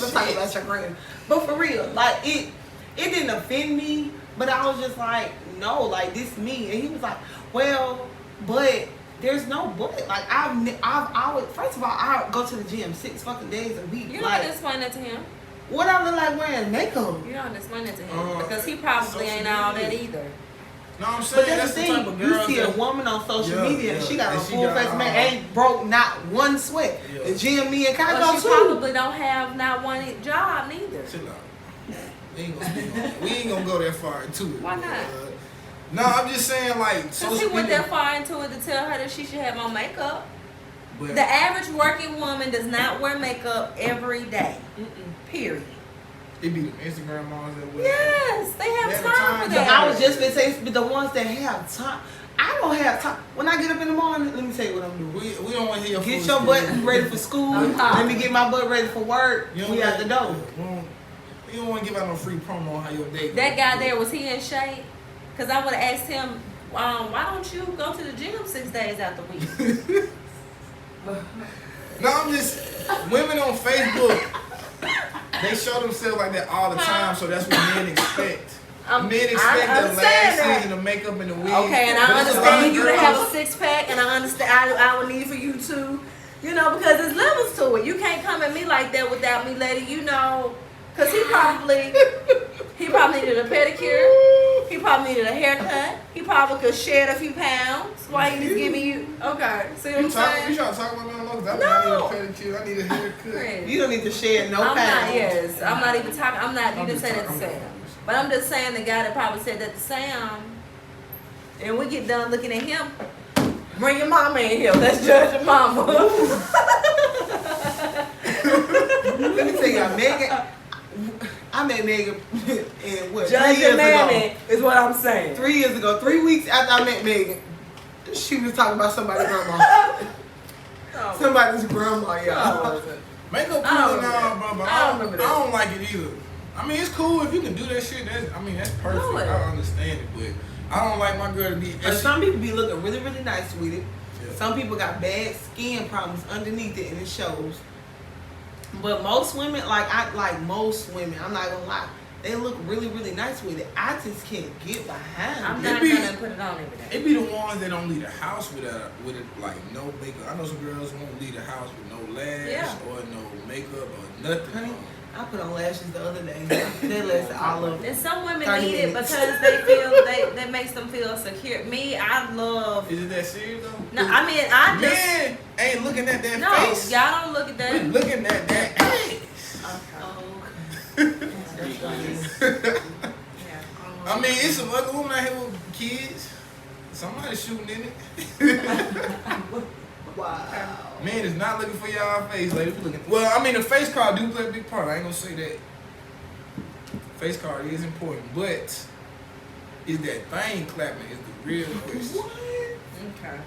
D: We'll talk about your granny. But for real, like it didn't offend me. But I was just like, no, like this me. And he was like, well, but there's no but. Like I would first of all I go to the gym 6 fucking days a week.
E: You don't
D: Like
E: explain that to him.
D: what I look like wearing makeup.
E: You don't explain that to him because he probably
F: social
E: ain't all that
F: media.
E: either.
F: No, I'm
D: But
F: saying
D: that's the
F: the type
D: thing,
F: of
D: you
F: girls
D: see a
F: that-
D: woman on social
F: Yeah,
D: media and
F: yeah.
D: she got
F: And
D: a
F: she
D: full
F: got,
D: face man, ain't broke not one sweat.
F: Yeah.
D: The gym me and Kai
E: Well,
D: go
E: she
D: too.
E: probably don't have not one job neither.
F: Chill out. We ain't gonna go that far into it.
E: Why not?
F: No, I'm just saying like
E: Since
F: social
E: he went
F: media.
E: that far into it to tell her that she should have on makeup.
F: But
E: The average working woman does not wear makeup every day. Period.
F: it be the Instagram models that wear.
E: Yes, they have
F: They have
E: time
F: time
E: for
F: to-
E: that.
D: I was just gonna say, but the ones that have time, I don't have time. When I get up in the morning, let me tell you what I'm doing.
F: We don't want to hear your
D: Get
F: full
D: your butt
F: story.
D: ready for school.
E: I'm
D: Let
E: hot.
D: me get my butt ready for work.
F: You don't
D: We out
F: want-
D: the door.
F: You don't want to give out no free promo on how your day goes.
E: That guy there, was he in shape? Because I would have asked him, why don't you go to the gym 6 days out the week?
F: No, I'm just women on Facebook. They show themselves like that all the time, so that's what men expect. Men expect
E: I
F: the
E: understand
F: last
E: that.
F: season of makeup and the wig.
E: Okay, and I
F: But it's a lot
E: understand
F: of
E: you to have a
F: girls-
E: 6-pack, and I understand I would need for you to, because there's levels to it. You can't come at me like that without me letting you know, because he probably needed a pedicure. He probably needed a haircut. He probably could shed a few pounds while he was giving you. Okay, see what I'm
F: You
E: saying?
F: trying to talk about me on those? I
E: No.
F: need a pedicure. I need a haircut.
E: Chris,
D: You don't need to share no
E: I'm
D: pounds.
E: not. Yes, I'm not even talking. I'm not. You
F: I'm
E: didn't
F: just
E: say that to
F: talking-
E: Sam, but I'm just saying the guy that probably said that to Sam, and we get done looking at him. Bring your mama in here. Let's judge your mama.
D: Let me tell you, Megan. I met Megan in what? 3
E: Judge
D: years
E: your mammy
D: ago.
E: is what I'm saying.
D: 3 years ago. 3 weeks after I met Megan, she was talking about somebody's grandma. Somebody's grandma, y'all.
F: Makeup
E: I
F: cool
E: don't
F: now,
E: remember
F: bro, but
E: I
F: I
E: don't
F: don't
E: remember that.
F: like it either. I mean, it's cool if you can do that shit. That's perfect.
E: Do it.
F: I understand it, but I don't like my girl to be.
D: But some people be looking really, really nice with it.
F: Yeah.
D: Some people got bad skin problems underneath it, and it shows. But most women, most women, I'm not gonna lie, they look really, really nice with it. I just can't get behind
E: I'm
D: it.
E: not
F: be-
E: gonna put it on every day.
F: It be the ones that don't leave the house with it like no makeup. I know some girls won't leave the house with no lash
E: Yeah.
F: or no makeup or nothing.
D: Honey, I put on lashes the other day. They lasted all of
E: And some women
D: 30
E: need it
D: minutes.
E: because they feel that makes them feel secure. Me, I love.
F: Is it that serious though?
E: No, I mean I just
F: Men ain't looking at that
E: no.
F: face.
E: Y'all don't look at
F: We
E: that.
F: looking at that ass. I mean, it's some other women out here with kids. Somebody's shooting in it.
D: Wow.
F: Man is not looking for y'all face, ladies. We looking. Well, I mean, the face card do play a big part. I ain't gonna say that. Face card is important, but is that thing clapping is the real question.
E: Okay.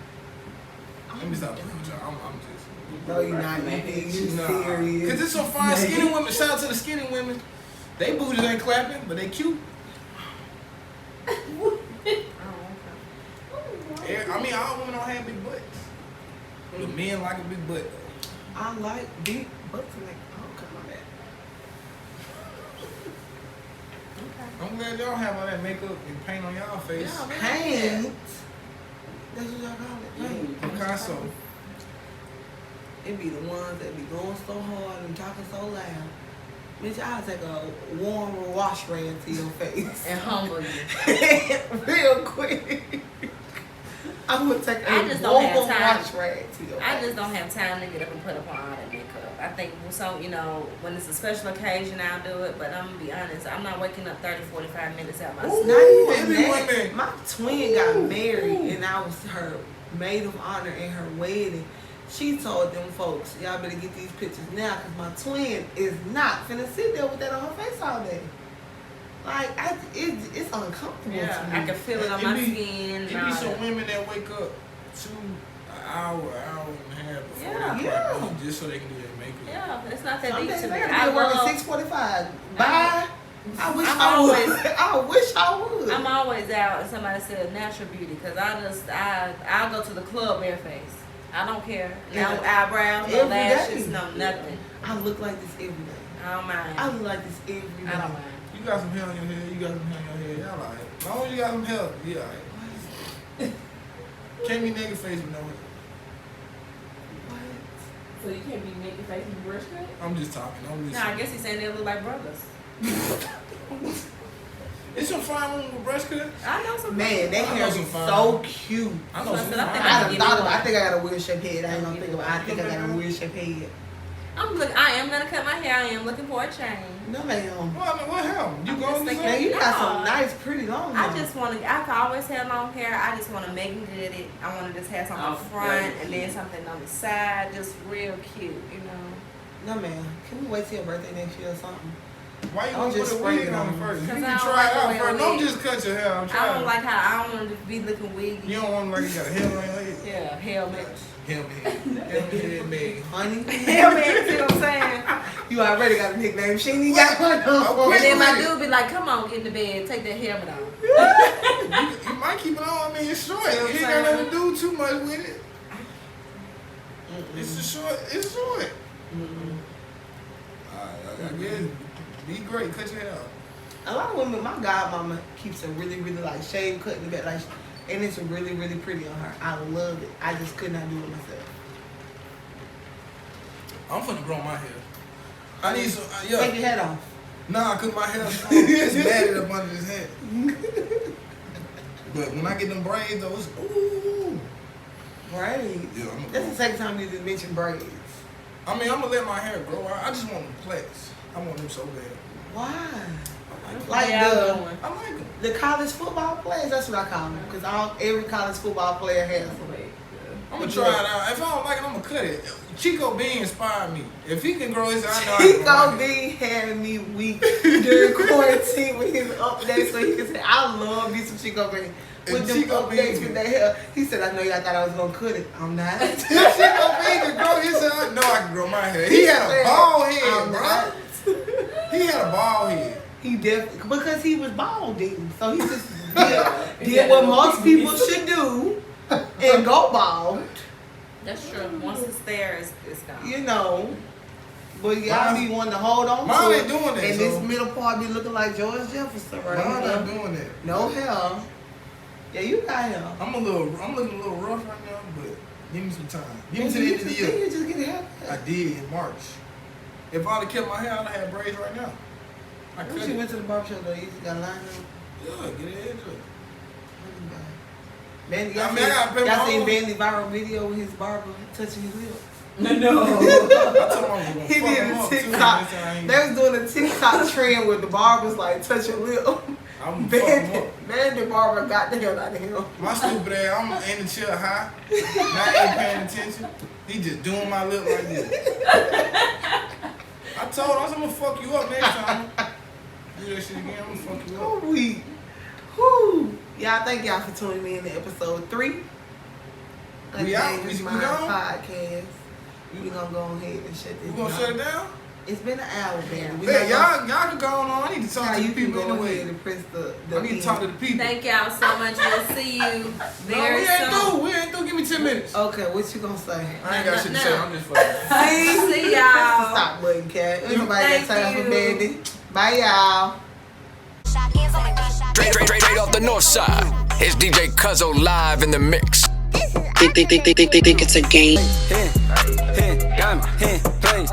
F: Let me stop playing with y'all. I'm just.
D: No, you're not. You think you
F: Nah.
D: serious.
F: Cause it's some fine skinny women. Shout out to the skinny women. They booties ain't clapping, but they cute.
E: Oh, okay.
F: I mean, all women don't have big butts. But men like a big butt.
D: I like big butts and come on that.
F: I'm glad y'all have all that makeup and paint on y'all face.
E: Yeah, man.
D: Paint. That's what y'all call it. Paint.
F: Picasso.
D: It be the ones that be going so hard and talking so loud. Bitch, I'll take a warm wash rag to your face.
E: And humble you.
D: Real quick. I would take
E: I
D: a
E: just don't have
D: warm
E: time.
D: wash rag to your face.
E: I just don't have time to get up and put up on all that makeup. I think so, when it's a special occasion, I'll do it. But I'm gonna be honest, I'm not waking up 30, 45 minutes out my sleep.
D: Not
F: Ooh,
D: even
F: every
D: that.
F: woman.
D: My twin got married and I was her maid of honor in her wedding. She told them folks, y'all better get these pictures now because my twin is not finna sit there with that on her face all day. Like, it's uncomfortable
E: Yeah,
D: to me.
E: I can feel it on
F: It
E: my
F: be-
E: skin.
F: It
E: and all
F: be some
E: that.
F: women that wake up an hour and a half before
E: Yeah.
F: they
D: Yeah.
F: crack on just so they can do their makeup.
E: Yeah, it's not that
D: Some
E: deep
D: days
E: to
D: I
E: me.
D: gotta
E: I
D: be at work at
E: love.
D: 6:45. Bye. I wish
E: I'm
D: I would.
E: always-
D: I wish I would.
E: I'm always out, and somebody said natural beauty, because I'll go to the club bareface. I don't care. No
D: Yeah.
E: eyebrows, no
D: Every
E: lashes,
D: day.
E: no nothing.
D: I look like this every day.
E: I don't mind.
D: I look like this every day.
E: I don't mind.
F: You got some hair on your head, you got some hair on your head, y'all alright. As long as you got some hair, you alright. Can't be naked face with no hair.
A: So you can't be naked facing brush cut?
F: I'm just talking. I'm just
E: No, I guess he's saying they look like brothers.
F: It's some fine women with brush cuts.
E: I know some.
D: Man, that
F: I
D: hair
F: know
D: is
F: some fine.
D: so cute.
F: I know some
E: But I think
F: fine.
D: I
E: give
D: done thought
E: you
D: about.
E: one.
D: I think I got a weird shaped head. I ain't gonna think about. I think I got a weird shaped head.
E: I am gonna cut my hair. I am looking for a change.
D: No, ma'am.
F: What hell? You
E: I'm
F: going
E: just
F: to
E: thinking-
D: Man, you got some
E: No.
D: nice, pretty long hair.
E: I just want to. I can always have long hair. I just want to make it good. I want to just have something
A: Oh,
E: up front
A: very
E: and then something on the side, just real cute,
D: No, ma'am. Can we wait till your birthday next year or something?
F: Why you
D: Don't
F: gonna
D: just
F: put a
D: spray
F: wig
D: it
F: on
D: on.
F: first? You
E: 'Cause
F: can
E: I don't
F: try
E: like
F: it
E: the
F: out
E: way
F: first.
E: it
F: Don't
E: is.
F: just cut your hair. I'm
E: I
F: trying.
E: don't like how I don't want it to be looking wiggy.
F: You don't want like you got a hair on your head.
E: Yeah, helmet.
F: Him, man.
D: Honey,
E: Helmet, see what I'm saying?
D: you already got a nickname. She ain't even got one on.
E: And then my dude be like, come on, get in the bed, take that helmet off.
F: You might keep it on. I mean, it's short.
E: See what
F: You ain't
E: I'm
F: got nothing to do too much with it. It's a short. It's short. I guess. Be great. Cut your hair out.
D: A lot of women, my godmama keeps a really, really like shave cut in the back, like, and it's really, really pretty on her. I love it. I just could not do it myself.
F: I'm finna grow my hair. I need some.
D: Take
F: Yeah.
D: your head off.
F: Nah, cause my hair's strong. It's matted up under his head. But when I get them braids, though, it's ooh.
D: Braids.
F: Yeah, I'm
D: That's the second time you just mentioned braids.
F: I mean, I'm gonna let my hair grow out. I just want them plaits. I want them so bad.
D: Why?
F: I like
D: Like
E: Yeah,
D: the
E: I'm going.
F: I like them.
D: the college football players. That's what I call them. Cause every college football player has them.
F: I'm gonna try it out. If I don't like it, I'm gonna cut it. Chico B inspired me. If he can grow his, I know I can grow
D: Chico
F: mine.
D: B had me weak during quarantine with his updates. So he said, I love me some Chico B. With
F: And
D: them
F: Chico B
D: updates
F: can-
D: with that hair. He said, I know y'all thought I was gonna cut it. I'm not.
F: Chico B can grow his hair. I know I can grow my hair. He had a bald head,
D: I'm
F: bro.
D: not.
F: He had a bald head.
D: He definitely, because he was balding. So he just did what most people should do and go bald.
E: That's true. Once it's there, it's gone.
D: You know. But y'all be wanting to hold on
F: Mine
D: to
F: ain't
D: it.
F: doing that,
D: And
F: so-
D: this middle part be looking like George Jefferson right
F: I'm
D: here.
F: not doing that.
D: No hair. Yeah, you got hair.
F: I'm looking a little rough right now, but give me some time. Give me to the end of the year.
D: You just get a haircut.
F: I did in March. If I'd have kept my hair, I'd have had braids right now. I
D: When
F: could.
D: she went to the barbershop though, you just got lined up.
F: Yeah, get it into it.
D: Bandy,
F: I mean, I gotta pay my
D: y'all seen
F: own.
D: Bandy viral video with his barber touching his lip?
A: No.
F: I told him I was gonna
D: He
F: fuck
D: did
F: him
D: a
F: up too.
D: TikTok.
F: Next time I ain't-
D: They was doing a TikTok trend with the barbers like touch your lip.
F: I'm gonna fuck him
D: Bandy,
F: up.
D: Bandy barber got the hell out of him.
F: My stupid ass, I'm in the chair high, not even paying attention. He just doing my lip like this. I told him, I said, I'm gonna fuck you up next time. Do that shit again, I'm gonna fuck you up.
D: Oh, weak. Whew. Y'all, thank y'all for tuning in to episode 3.
F: We out?
D: Dangerous
F: We
D: Mind
F: gone?
D: podcast. We gonna go ahead and shut this
F: We gonna
D: down.
F: shut it down?
D: It's been an hour, man. We
F: Hey,
D: not
F: y'all can go on. I need to talk
D: gonna-
F: to
D: you
F: the
D: can
F: people
D: go ahead
F: anyway.
D: and press the
F: I need to talk to the people.
E: Thank y'all so much. We'll see you
F: No,
E: very
F: we ain't
E: soon.
F: through. We ain't through. Give me 10 minutes.
D: Okay, what you gonna say?
F: I ain't got shit to
E: No.
F: say. I'm just fucking.
E: See
D: Press the
E: y'all.
D: stop button, cat. Ain't nobody
E: Thank
D: got time for
E: you.
D: Bandy. Bye, y'all.
C: Straight off the north side. It's DJ Cuzzo live in the mix.
G: Think it's a game.
B: Diamond, plays,